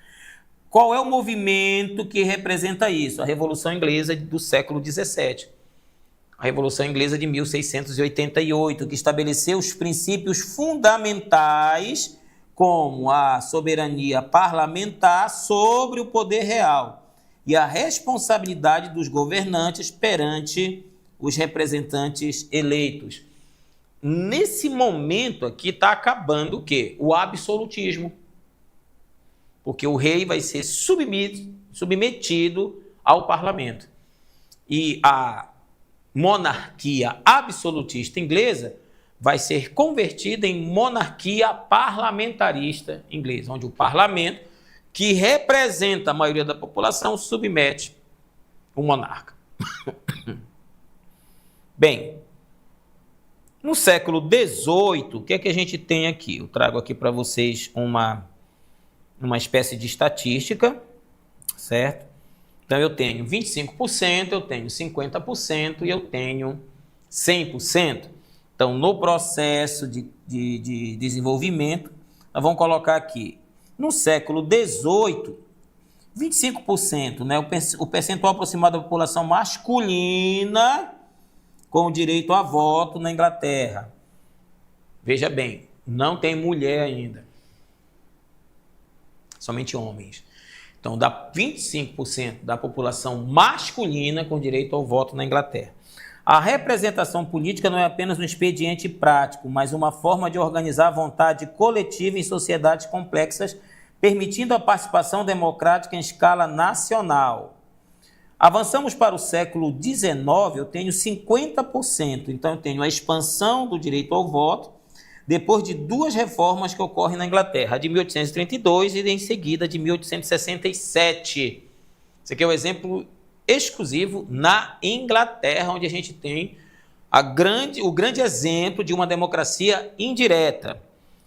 Qual é o movimento que representa isso? A Revolução Inglesa do século XVII. A Revolução Inglesa de 1688, que estabeleceu os princípios fundamentais como a soberania parlamentar sobre o poder real e a responsabilidade dos governantes perante os representantes eleitos. Nesse momento aqui está acabando o quê? O absolutismo. Porque o rei vai ser submetido ao parlamento. E a monarquia absolutista inglesa vai ser convertida em monarquia parlamentarista inglesa, onde o parlamento, que representa a maioria da população, submete o monarca. Bem, no século XVIII, o que é que a gente tem aqui? Eu trago aqui para vocês uma espécie de estatística, certo? Então, eu tenho 25%, eu tenho 50% e eu tenho 100%. Então, no processo de desenvolvimento, nós vamos colocar aqui, no século XVIII, 25%, né? O percentual aproximado da população masculina com o direito a voto na Inglaterra. Veja bem, não tem mulher ainda. Somente homens. Então, dá 25% da população masculina com direito ao voto na Inglaterra. A representação política não é apenas um expediente prático, mas uma forma de organizar a vontade coletiva em sociedades complexas, permitindo a participação democrática em escala nacional. Avançamos para o século XIX, eu tenho 50%. Então, eu tenho a expansão do direito ao voto, depois de duas reformas que ocorrem na Inglaterra, a de 1832 e em seguida de 1867. Esse aqui é um exemplo exclusivo na Inglaterra, onde a gente tem o grande exemplo de uma democracia indireta.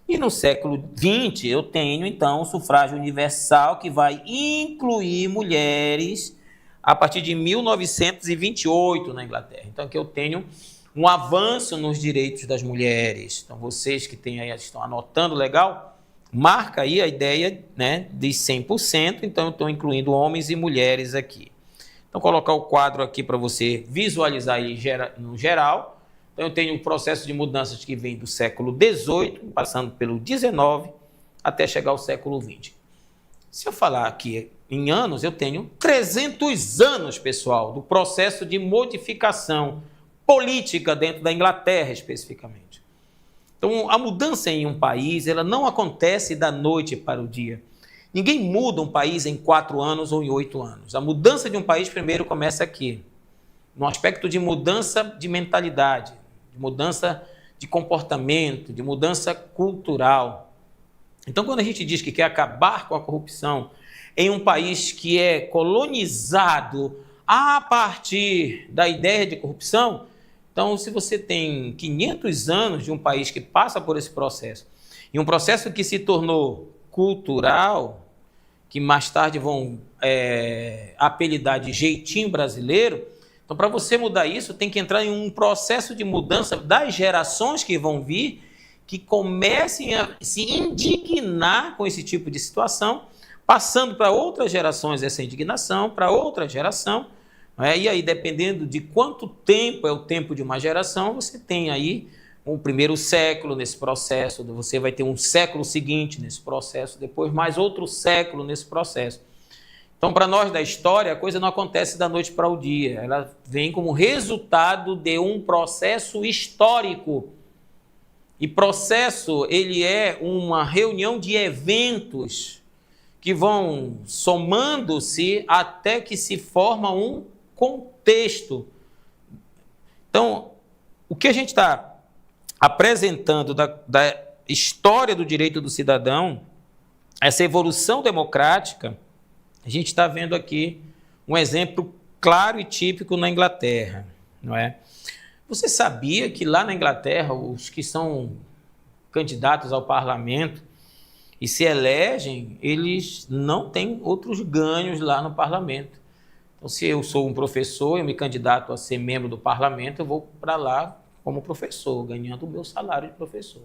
E no século XX eu tenho, então, o sufrágio universal, que vai incluir mulheres a partir de 1928 na Inglaterra. Então, aqui eu tenho um avanço nos direitos das mulheres. Então, vocês que têm aí, estão anotando legal, marca aí a ideia, né, de 100%. Então, eu estou incluindo homens e mulheres aqui. Então, colocar o quadro aqui para você visualizar aí no geral. Então, eu tenho o processo de mudanças que vem do século XVIII, passando pelo XIX, até chegar ao século XX. Se eu falar aqui em anos, eu tenho 300 anos, pessoal, do processo de modificação política dentro da Inglaterra, especificamente. Então, a mudança em um país, ela não acontece da noite para o dia. Ninguém muda um país em 4 anos ou em 8 anos. A mudança de um país primeiro começa aqui, no aspecto de mudança de mentalidade, de mudança de comportamento, de mudança cultural. Então, quando a gente diz que quer acabar com a corrupção em um país que é colonizado a partir da ideia de corrupção, então, se você tem 500 anos de um país que passa por esse processo E um processo que se tornou cultural, que mais tarde vão apelidar de jeitinho brasileiro. Então, para você mudar isso, tem que entrar em um processo de mudança das gerações que vão vir, que comecem a se indignar com esse tipo de situação, passando para outras gerações essa indignação, para outra geração, e aí, dependendo de quanto tempo é o tempo de uma geração, você tem aí um primeiro século nesse processo, você vai ter um século seguinte nesse processo, depois mais outro século nesse processo. Então, para nós da história, a coisa não acontece da noite para o dia, ela vem como resultado de um processo histórico. E processo, ele é uma reunião de eventos que vão somando-se até que se forma um contexto. Então, o que a gente está apresentando da história do direito do cidadão, essa evolução democrática, a gente está vendo aqui um exemplo claro e típico na Inglaterra, não é? Você sabia que lá na Inglaterra, os que são candidatos ao parlamento e se elegem, eles não têm outros ganhos lá no parlamento. Então, se eu sou um professor, eu me candidato a ser membro do parlamento, eu vou para lá como professor, ganhando o meu salário de professor.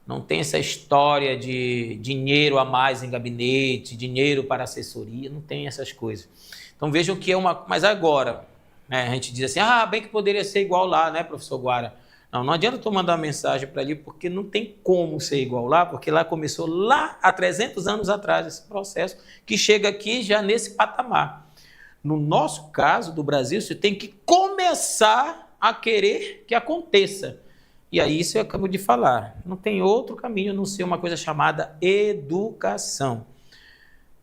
Não tem essa história de dinheiro a mais em gabinete, dinheiro para assessoria, não tem essas coisas. Então, vejam que é uma... Mas agora, né, a gente diz assim, bem que poderia ser igual lá, né, professor Guara? Não adianta tu mandar mensagem para ali, porque não tem como ser igual lá, porque lá começou lá há 300 anos atrás esse processo, que chega aqui já nesse patamar. No nosso caso, do Brasil, você tem que começar a querer que aconteça. E aí, isso eu acabo de falar. Não tem outro caminho a não ser uma coisa chamada educação.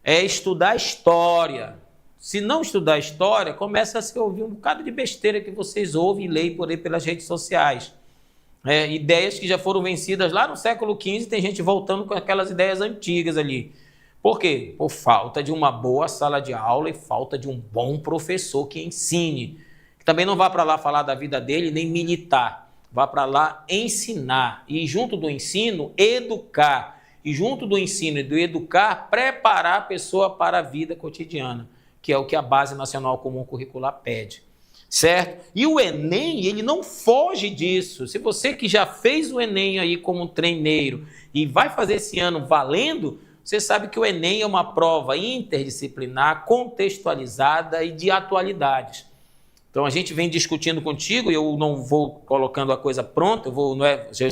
É estudar história. Se não estudar história, começa a se ouvir um bocado de besteira que vocês ouvem e leem por aí pelas redes sociais. Ideias que já foram vencidas lá no século XV, tem gente voltando com aquelas ideias antigas ali. Por quê? Por falta de uma boa sala de aula e falta de um bom professor que ensine. Também não vá para lá falar da vida dele, nem militar. Vá para lá ensinar. E junto do ensino, educar. E junto do ensino e do educar, preparar a pessoa para a vida cotidiana, que é o que a Base Nacional Comum Curricular pede. Certo? E o Enem, ele não foge disso. Se você que já fez o Enem aí como treineiro e vai fazer esse ano valendo, você sabe que o Enem é uma prova interdisciplinar, contextualizada e de atualidades. Então, a gente vem discutindo contigo, e eu não vou colocando a coisa pronta,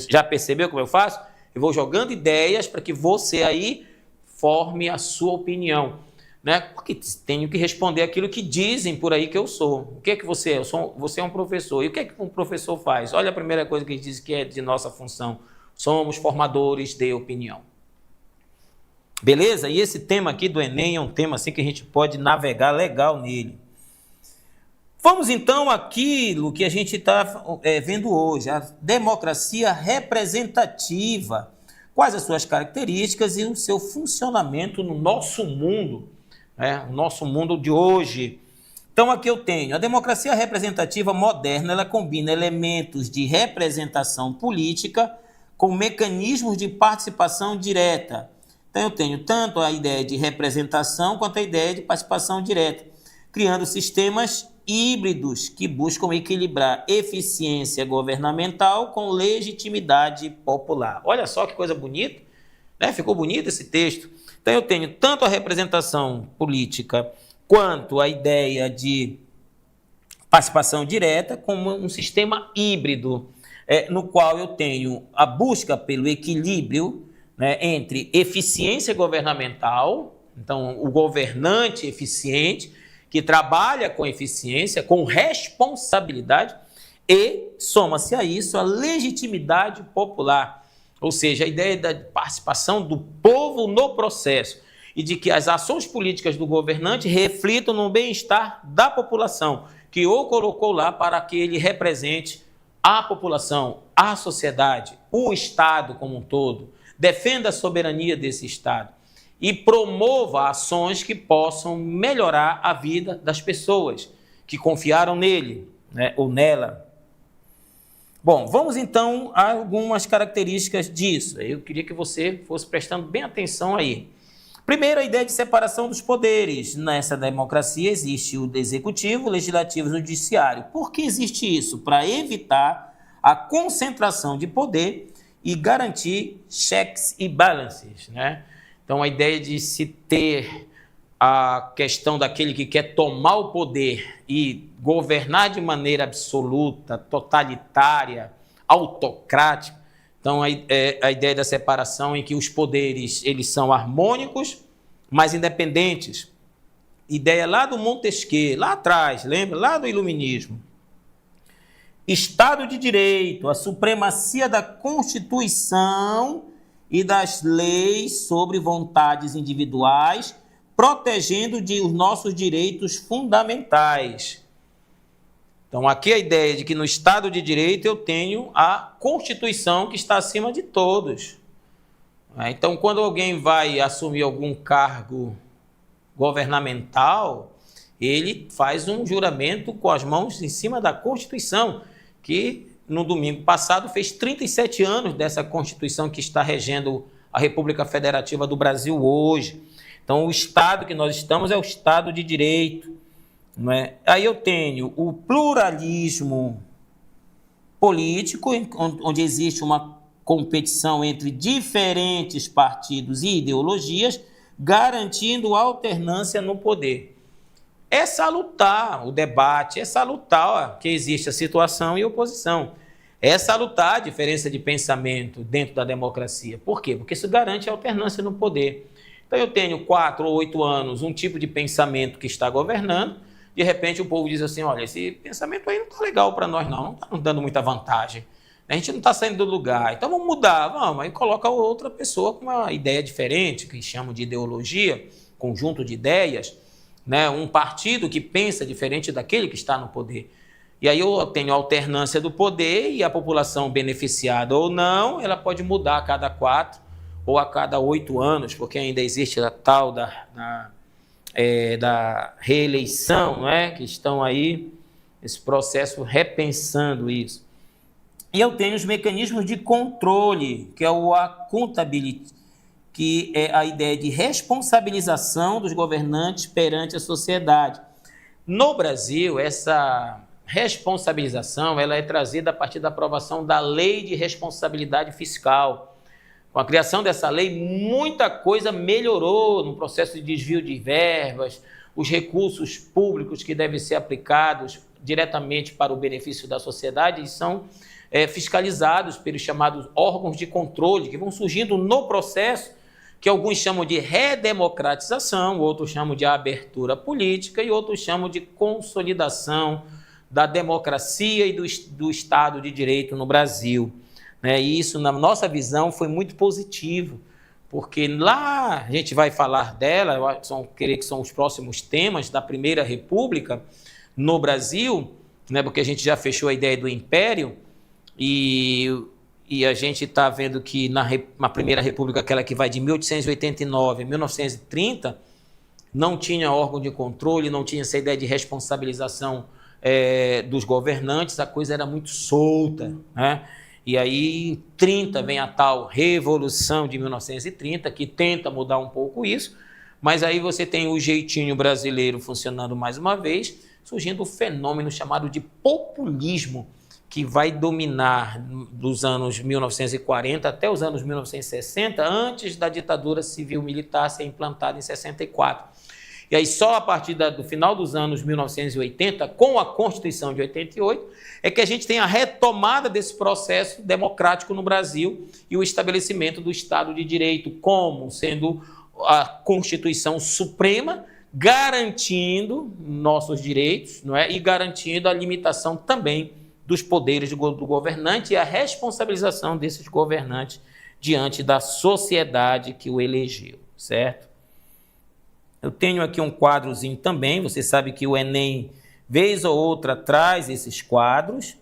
já percebeu como eu faço? Eu vou jogando ideias para que você aí forme a sua opinião. Né? Porque tenho que responder aquilo que dizem por aí que eu sou. O que é que você é? Você é um professor. E o que é que um professor faz? Olha a primeira coisa que ele diz que é de nossa função. Somos formadores de opinião. Beleza? E esse tema aqui do Enem é um tema assim que a gente pode navegar legal nele. Vamos então àquilo que a gente está vendo hoje, a democracia representativa. Quais as suas características e o seu funcionamento no nosso mundo, o nosso mundo de hoje. Então aqui eu tenho a democracia representativa moderna, ela combina elementos de representação política com mecanismos de participação direta. Então eu tenho tanto a ideia de representação quanto a ideia de participação direta, criando sistemas híbridos que buscam equilibrar eficiência governamental com legitimidade popular. Olha só que coisa bonita, né? Ficou bonito esse texto. Então eu tenho tanto a representação política quanto a ideia de participação direta como um sistema híbrido, no qual eu tenho a busca pelo equilíbrio, né, entre eficiência governamental, então o governante eficiente, que trabalha com eficiência, com responsabilidade, e soma-se a isso a legitimidade popular, ou seja, a ideia da participação do povo no processo e de que as ações políticas do governante reflitam no bem-estar da população, que o colocou lá para que ele represente a população, a sociedade, o Estado como um todo, defenda a soberania desse Estado e promova ações que possam melhorar a vida das pessoas que confiaram nele, né, ou nela. Bom, vamos então a algumas características disso. Eu queria que você fosse prestando bem atenção aí. Primeiro, a ideia de separação dos poderes. Nessa democracia existe o executivo, o legislativo e o judiciário. Por que existe isso? Para evitar a concentração de poder e garantir checks e balances, né? Então, a ideia de se ter a questão daquele que quer tomar o poder e governar de maneira absoluta, totalitária, autocrática. Então, a ideia da separação em que os poderes eles são harmônicos, mas independentes. Ideia lá do Montesquieu, lá atrás, lembra? Lá do Iluminismo. Estado de Direito, a supremacia da Constituição e das leis sobre vontades individuais, protegendo os nossos direitos fundamentais. Então, aqui a ideia de que no Estado de Direito eu tenho a Constituição que está acima de todos. Então, quando alguém vai assumir algum cargo governamental, ele faz um juramento com as mãos em cima da Constituição, que no domingo passado fez 37 anos dessa Constituição que está regendo a República Federativa do Brasil hoje. Então, o Estado que nós estamos é o Estado de Direito. Não é? Aí eu tenho o pluralismo político, onde existe uma competição entre diferentes partidos e ideologias, garantindo alternância no poder. É salutar o debate, é salutar que existe a situação e oposição. É salutar a diferença de pensamento dentro da democracia. Por quê? Porque isso garante a alternância no poder. Então eu tenho 4 ou 8 anos um tipo de pensamento que está governando, de repente o povo diz assim, olha, esse pensamento aí não está legal para nós não está nos dando muita vantagem, a gente não está saindo do lugar, então vamos mudar, vamos, aí coloca outra pessoa com uma ideia diferente, que chamam de ideologia, conjunto de ideias, né? Um partido que pensa diferente daquele que está no poder. E aí eu tenho a alternância do poder e a população beneficiada ou não, ela pode mudar a cada 4 ou a cada 8 anos, porque ainda existe a tal da reeleição, não é? Que estão aí, esse processo repensando isso. E eu tenho os mecanismos de controle, que é o accountability, que é a ideia de responsabilização dos governantes perante a sociedade. No Brasil, essa responsabilização ela é trazida a partir da aprovação da Lei de Responsabilidade Fiscal. Com a criação dessa lei, muita coisa melhorou no processo de desvio de verbas, os recursos públicos que devem ser aplicados diretamente para o benefício da sociedade são fiscalizados pelos chamados órgãos de controle, que vão surgindo no processo, que alguns chamam de redemocratização, outros chamam de abertura política e outros chamam de consolidação da democracia e do Estado de Direito no Brasil. E isso, na nossa visão, foi muito positivo, porque lá a gente vai falar dela, creio que são os próximos temas da Primeira República no Brasil, porque a gente já fechou a ideia do Império, e a gente está vendo que na Primeira República, aquela que vai de 1889 a 1930, não tinha órgão de controle, não tinha essa ideia de responsabilização dos governantes, a coisa era muito solta, né? E aí, em 30, vem a tal Revolução de 1930, que tenta mudar um pouco isso, mas aí você tem o jeitinho brasileiro funcionando mais uma vez, surgindo o fenômeno chamado de populismo, que vai dominar dos anos 1940 até os anos 1960, antes da ditadura civil-militar ser implantada em 64. E aí só a partir do final dos anos 1980, com a Constituição de 88, é que a gente tem a retomada desse processo democrático no Brasil e o estabelecimento do Estado de Direito como sendo a Constituição Suprema, garantindo nossos direitos, não é? E garantindo a limitação também dos poderes do governante e a responsabilização desses governantes diante da sociedade que o elegeu, certo? Eu tenho aqui um quadrozinho também, você sabe que o Enem, vez ou outra, traz esses quadros,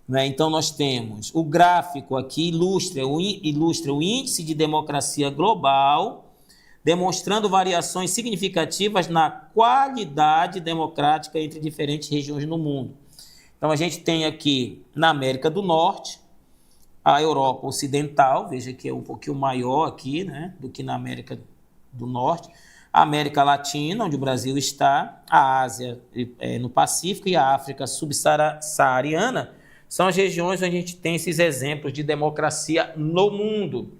né? Então nós temos o gráfico aqui, ilustra o índice de democracia global, demonstrando variações significativas na qualidade democrática entre diferentes regiões do mundo. Então a gente tem aqui na América do Norte, a Europa Ocidental, veja que é um pouquinho maior aqui, né, do que na América do Norte, a América Latina, onde o Brasil está, a Ásia no Pacífico e a África subsaariana, são as regiões onde a gente tem esses exemplos de democracia no mundo.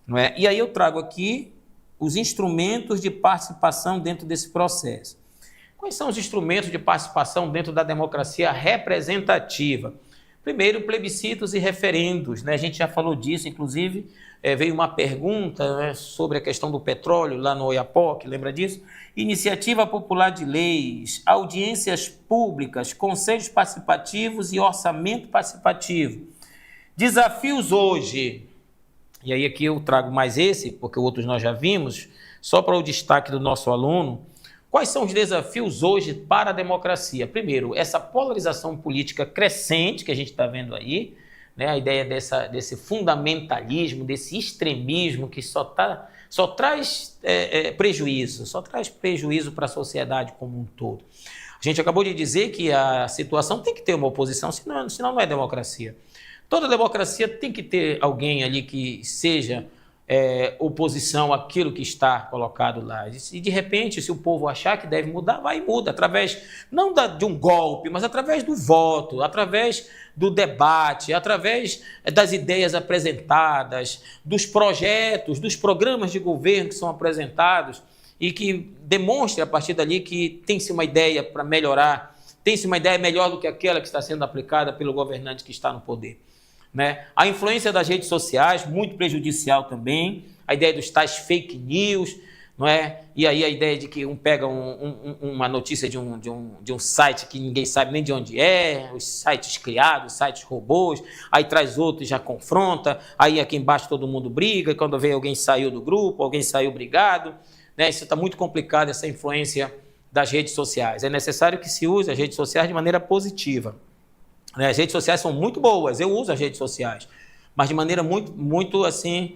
Não é? E aí eu trago aqui os instrumentos de participação dentro desse processo. Quais são os instrumentos de participação dentro da democracia representativa? Primeiro, plebiscitos e referendos, né? A gente já falou disso, inclusive veio uma pergunta, né, sobre a questão do petróleo lá no Oiapoque, lembra disso? Iniciativa popular de leis, audiências públicas, conselhos participativos e orçamento participativo. Desafios hoje, e aí aqui eu trago mais esse, porque outros nós já vimos, só para o destaque do nosso aluno. Quais são os desafios hoje para a democracia? Primeiro, essa polarização política crescente que a gente está vendo aí, né? A ideia desse fundamentalismo, desse extremismo que só traz prejuízo para a sociedade como um todo. A gente acabou de dizer que a situação tem que ter uma oposição, senão não é democracia. Toda democracia tem que ter alguém ali que seja oposição àquilo que está colocado lá. E de repente, se o povo achar que deve mudar, vai e muda, através não de um golpe, mas através do voto, através do debate, através das ideias apresentadas, dos projetos, dos programas de governo que são apresentados e que demonstre a partir dali que tem-se uma ideia para melhorar, tem-se uma ideia melhor do que aquela que está sendo aplicada pelo governante que está no poder. Né? A influência das redes sociais, muito prejudicial também, a ideia dos tais fake news, não é? E aí a ideia de que pega uma notícia de um site que ninguém sabe nem de onde é, os sites criados, os sites robôs, aí traz outro e já confronta, aí aqui embaixo todo mundo briga, e quando vem alguém saiu do grupo, alguém saiu brigado, né? Isso está muito complicado, essa influência das redes sociais. É necessário que se use as redes sociais de maneira positiva. As redes sociais são muito boas, eu uso as redes sociais, mas de maneira muito assim,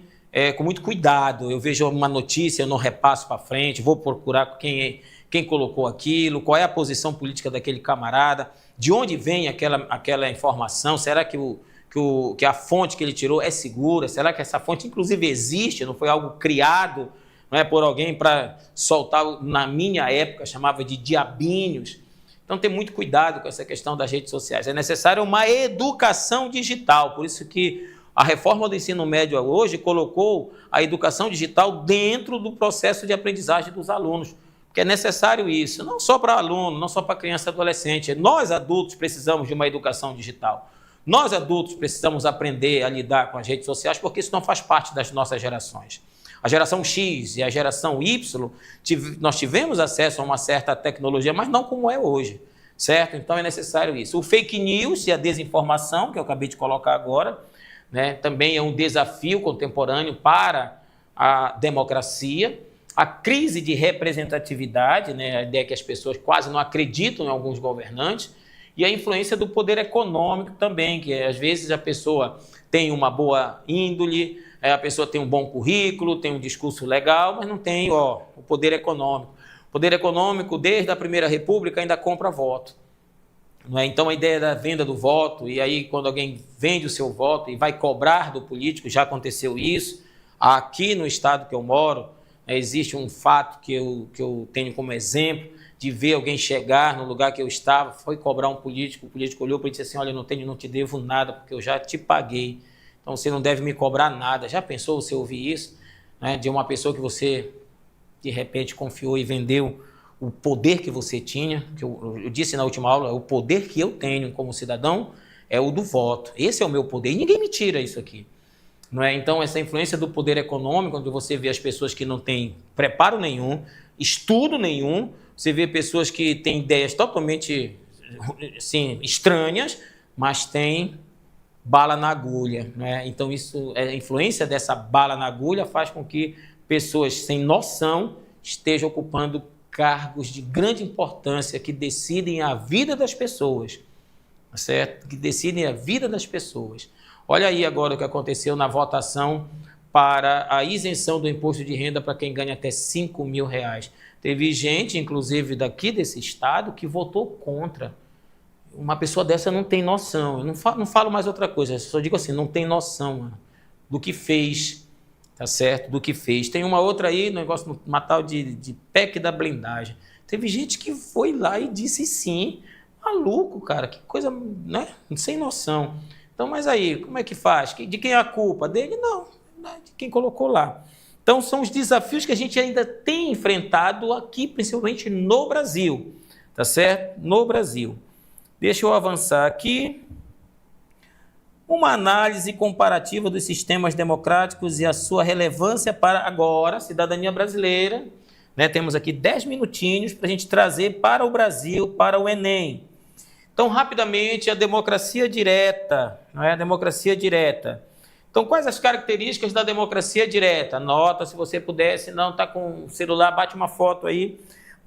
com muito cuidado. Eu vejo uma notícia, eu não repasso para frente, vou procurar quem colocou aquilo, qual é a posição política daquele camarada, de onde vem aquela informação, será que a fonte que ele tirou é segura, será que essa fonte inclusive existe, não foi algo criado, não é, por alguém para soltar, na minha época chamava de diabinhos. Então, tem muito cuidado com essa questão das redes sociais. É necessário uma educação digital, por isso que a reforma do ensino médio hoje colocou a educação digital dentro do processo de aprendizagem dos alunos, porque é necessário isso, não só para aluno, não só para criança e adolescente. Nós, adultos, precisamos de uma educação digital. Nós, adultos, precisamos aprender a lidar com as redes sociais, porque isso não faz parte das nossas gerações. A geração X e a geração Y, nós tivemos acesso a uma certa tecnologia, mas não como é hoje, certo? Então é necessário isso. O fake news e a desinformação, que eu acabei de colocar agora, né, também é um desafio contemporâneo para a democracia. A crise de representatividade, né, a ideia que as pessoas quase não acreditam em alguns governantes, e a influência do poder econômico também, que às vezes a pessoa tem uma boa índole, a pessoa tem um bom currículo, tem um discurso legal, mas não tem o poder econômico. O poder econômico, desde a Primeira República, ainda compra voto. Não é? Então, a ideia da venda do voto, e aí quando alguém vende o seu voto e vai cobrar do político, já aconteceu isso. Aqui no estado que eu moro, existe um fato que eu tenho como exemplo, de ver alguém chegar no lugar que eu estava, foi cobrar um político, o político olhou para ele e disse assim, olha, eu não te devo nada, porque eu já te paguei. Então, você não deve me cobrar nada. Já pensou você ouvir isso? Né, de uma pessoa que você, de repente, confiou e vendeu o poder que você tinha, que eu disse na última aula, o poder que eu tenho como cidadão é o do voto. Esse é o meu poder e ninguém me tira isso aqui. Não é? Então, essa influência do poder econômico, onde você vê as pessoas que não têm preparo nenhum, estudo nenhum, você vê pessoas que têm ideias totalmente assim, estranhas, mas têm bala na agulha, né? Então a influência dessa bala na agulha faz com que pessoas sem noção estejam ocupando cargos de grande importância que decidem a vida das pessoas, certo? Que decidem a vida das pessoas. Olha aí agora o que aconteceu na votação para a isenção do imposto de renda para quem ganha até R$5.000. Teve gente, inclusive daqui desse estado, que votou contra. Uma pessoa dessa não tem noção. Eu não falo mais outra coisa, eu só digo assim, não tem noção, mano, do que fez, tá certo? Do que fez. Tem uma outra aí, negócio, uma tal de PEC da blindagem. Teve gente que foi lá e disse sim. Maluco, cara, que coisa, né? Sem noção. Então, mas aí, como é que faz? De quem é a culpa? Dele? Não, de quem colocou lá. Então, são os desafios que a gente ainda tem enfrentado aqui, principalmente no Brasil, tá certo? No Brasil. Deixa eu avançar aqui. Uma análise comparativa dos sistemas democráticos e a sua relevância para agora, a cidadania brasileira. Né? Temos aqui 10 minutinhos para a gente trazer para o Brasil, para o Enem. Então, rapidamente, a democracia direta. Não é? A democracia direta. Então, quais as características da democracia direta? Anota, se você puder, se não está com o celular, bate uma foto aí.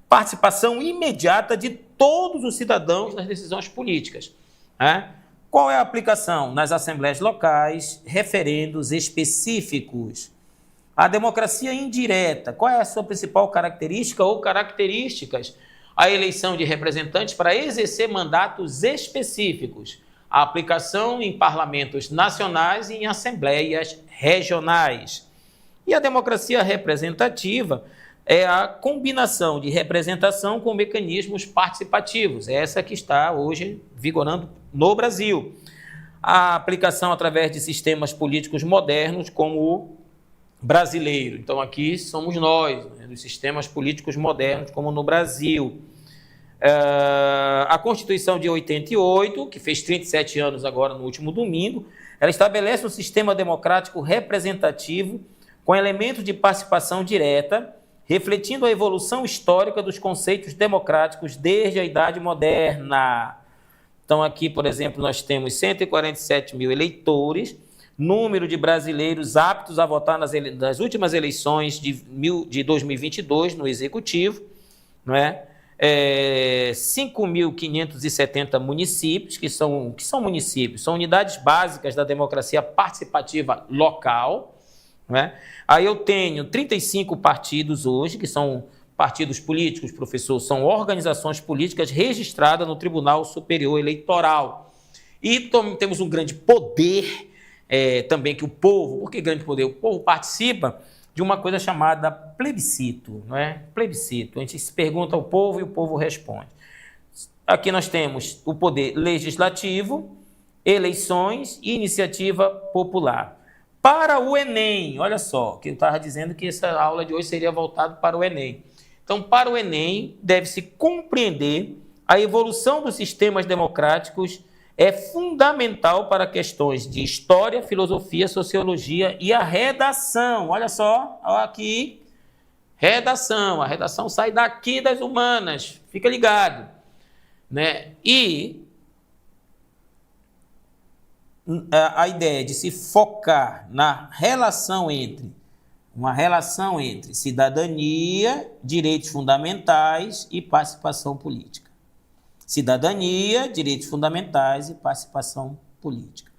Participação imediata de todos os cidadãos nas decisões políticas. Né? Qual é a aplicação? Nas assembleias locais, referendos específicos. A democracia indireta, qual é a sua principal característica ou características? A eleição de representantes para exercer mandatos específicos. A aplicação em parlamentos nacionais e em assembleias regionais. E a democracia representativa é a combinação de representação com mecanismos participativos. É essa que está hoje vigorando no Brasil. A aplicação através de sistemas políticos modernos como o brasileiro. Então aqui somos nós, né, dos sistemas políticos modernos como no Brasil. A Constituição de 88, que fez 37 anos agora no último domingo, ela estabelece um sistema democrático representativo com elementos de participação direta, refletindo a evolução histórica dos conceitos democráticos desde a Idade Moderna. Então aqui, por exemplo, nós temos 147 mil eleitores, número de brasileiros aptos a votar nas últimas eleições de 2022 no Executivo, não é? 5.570 municípios, que são municípios, são unidades básicas da democracia participativa local. Não é? Aí eu tenho 35 partidos hoje, que são partidos políticos, professor, são organizações políticas registradas no Tribunal Superior Eleitoral. E temos um grande poder também, que o povo, por que grande poder? O povo participa de uma coisa chamada plebiscito, não é? Plebiscito. A gente se pergunta ao povo e o povo responde. Aqui nós temos o poder legislativo, eleições e iniciativa popular. Para o Enem, olha só, que eu estava dizendo que essa aula de hoje seria voltada para o Enem. Então, para o Enem, deve-se compreender a evolução dos sistemas democráticos é fundamental para questões de história, filosofia, sociologia e a redação. Olha só, aqui, redação. A redação sai daqui das humanas, fica ligado. Né? E a ideia de se focar na relação entre cidadania, direitos fundamentais e participação política. Cidadania, direitos fundamentais e participação política.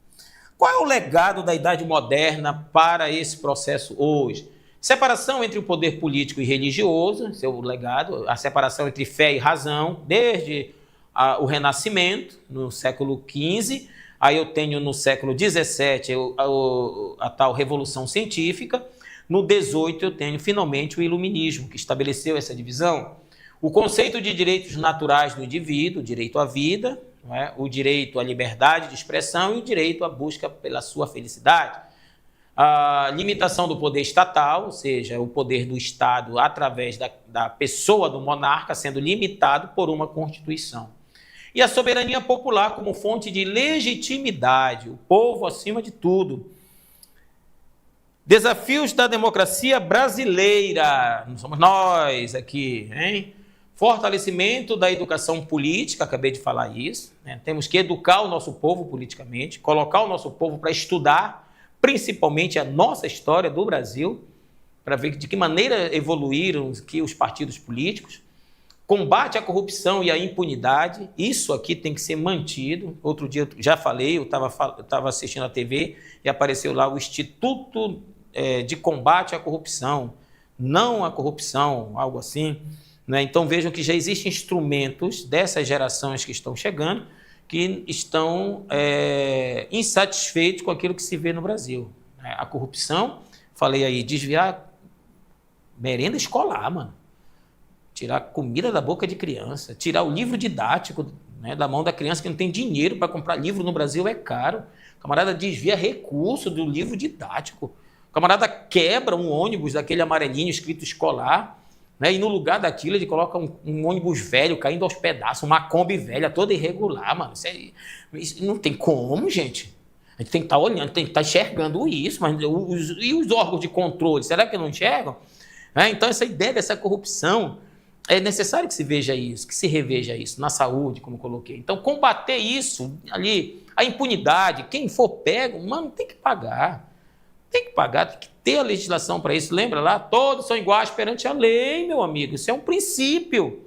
Qual é o legado da Idade Moderna para esse processo hoje? Separação entre o poder político e religioso, esse é o legado, a separação entre fé e razão, desde o Renascimento, no século XV, aí eu tenho no século XVII a tal Revolução Científica, no XVIII eu tenho finalmente o Iluminismo, que estabeleceu essa divisão. O conceito de direitos naturais do indivíduo, o direito à vida, não é? O direito à liberdade de expressão e o direito à busca pela sua felicidade. A limitação do poder estatal, ou seja, o poder do Estado através da pessoa do monarca sendo limitado por uma Constituição. E a soberania popular como fonte de legitimidade, o povo acima de tudo. Desafios da democracia brasileira, não somos nós aqui, hein? Fortalecimento da educação política, acabei de falar isso, né? Temos que educar o nosso povo politicamente, colocar o nosso povo para estudar, principalmente a nossa história do Brasil, para ver de que maneira evoluíram aqui os partidos políticos. Combate à corrupção e à impunidade, isso aqui tem que ser mantido. Outro dia eu já falei, eu estava assistindo a TV e apareceu lá o Instituto de Combate à Corrupção, não à corrupção, algo assim. Né? Então vejam que já existem instrumentos dessas gerações que estão chegando, que estão insatisfeitos com aquilo que se vê no Brasil. A corrupção, falei aí, desviar merenda escolar, mano. Tirar comida da boca de criança, tirar o livro didático, né, da mão da criança que não tem dinheiro para comprar livro no Brasil, é caro. O camarada desvia recurso do livro didático. O camarada quebra um ônibus daquele amarelinho escrito escolar, né, e no lugar daquilo ele coloca um ônibus velho caindo aos pedaços, uma Kombi velha toda irregular, mano. Isso não tem como, gente. A gente tem que estar olhando, tem que estar enxergando isso, mas e os órgãos de controle, será que não enxergam? Então essa ideia dessa corrupção, é necessário que se veja isso, que se reveja isso, na saúde, como eu coloquei. Então combater isso ali, a impunidade, quem for pego, mano, tem que pagar. Tem que pagar, tem que ter a legislação para isso. Lembra lá? Todos são iguais perante a lei, meu amigo. Isso é um princípio.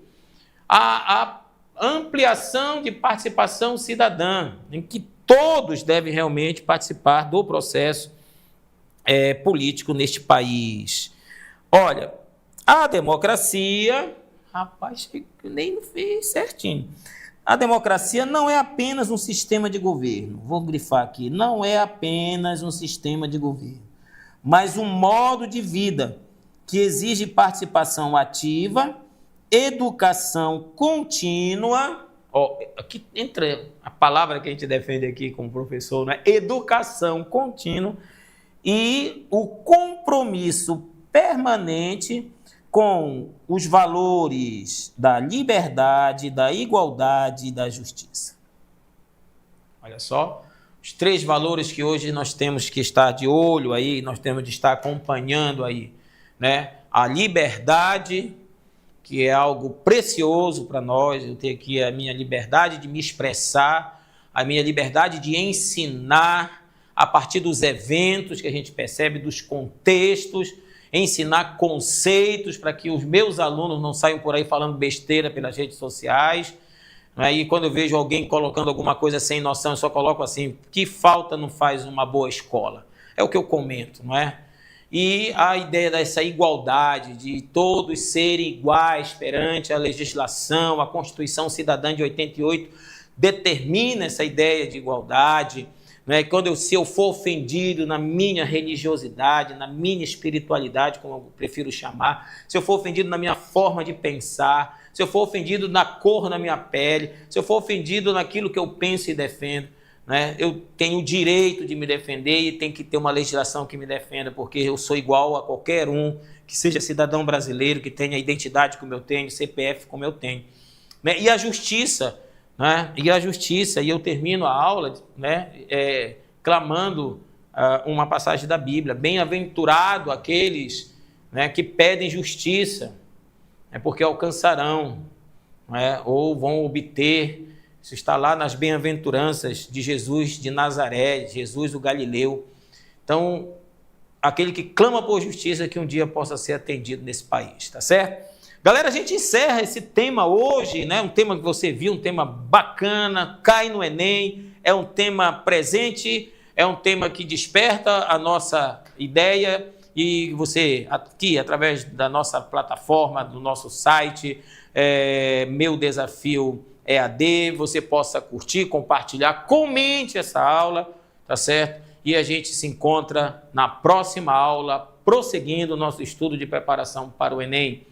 A ampliação de participação cidadã, em que todos devem realmente participar do processo político neste país. Olha, a democracia... Rapaz, nem fez certinho. A democracia não é apenas um sistema de governo. Vou grifar aqui. Não é apenas um sistema de governo, mas um modo de vida que exige participação ativa, educação contínua. Aqui entra a palavra que a gente defende aqui como professor, né? Educação contínua e o compromisso permanente com os valores da liberdade, da igualdade e da justiça. Olha só, os 3 valores que hoje nós temos que estar de olho aí, nós temos de estar acompanhando aí, né? A liberdade, que é algo precioso para nós, eu tenho aqui a minha liberdade de me expressar, a minha liberdade de ensinar a partir dos eventos que a gente percebe, dos contextos, ensinar conceitos para que os meus alunos não saiam por aí falando besteira pelas redes sociais. E quando eu vejo alguém colocando alguma coisa sem noção, eu só coloco assim, que falta não faz uma boa escola? É o que eu comento, não é? E a ideia dessa igualdade, de todos serem iguais perante a legislação, a Constituição Cidadã de 88 determina essa ideia de igualdade. Se eu for ofendido na minha religiosidade, na minha espiritualidade, como eu prefiro chamar, se eu for ofendido na minha forma de pensar, se eu for ofendido na cor da minha pele, se eu for ofendido naquilo que eu penso e defendo, eu tenho o direito de me defender e tem que ter uma legislação que me defenda, porque eu sou igual a qualquer um, que seja cidadão brasileiro, que tenha a identidade como eu tenho, CPF como eu tenho. E a justiça... E eu termino a aula clamando uma passagem da Bíblia: bem-aventurado aqueles que pedem justiça, porque alcançarão, ou vão obter. Isso está lá nas bem-aventuranças de Jesus de Nazaré, Jesus o Galileu. Então, aquele que clama por justiça, que um dia possa ser atendido nesse país, tá certo? Galera, a gente encerra esse tema hoje, um tema que você viu, um tema bacana, cai no Enem, é um tema presente, é um tema que desperta a nossa ideia e você, aqui, através da nossa plataforma, do nosso site, Meu Desafio EAD, você possa curtir, compartilhar, comente essa aula, tá certo? E a gente se encontra na próxima aula, prosseguindo o nosso estudo de preparação para o Enem.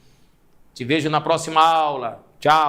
Te vejo na próxima aula. Tchau.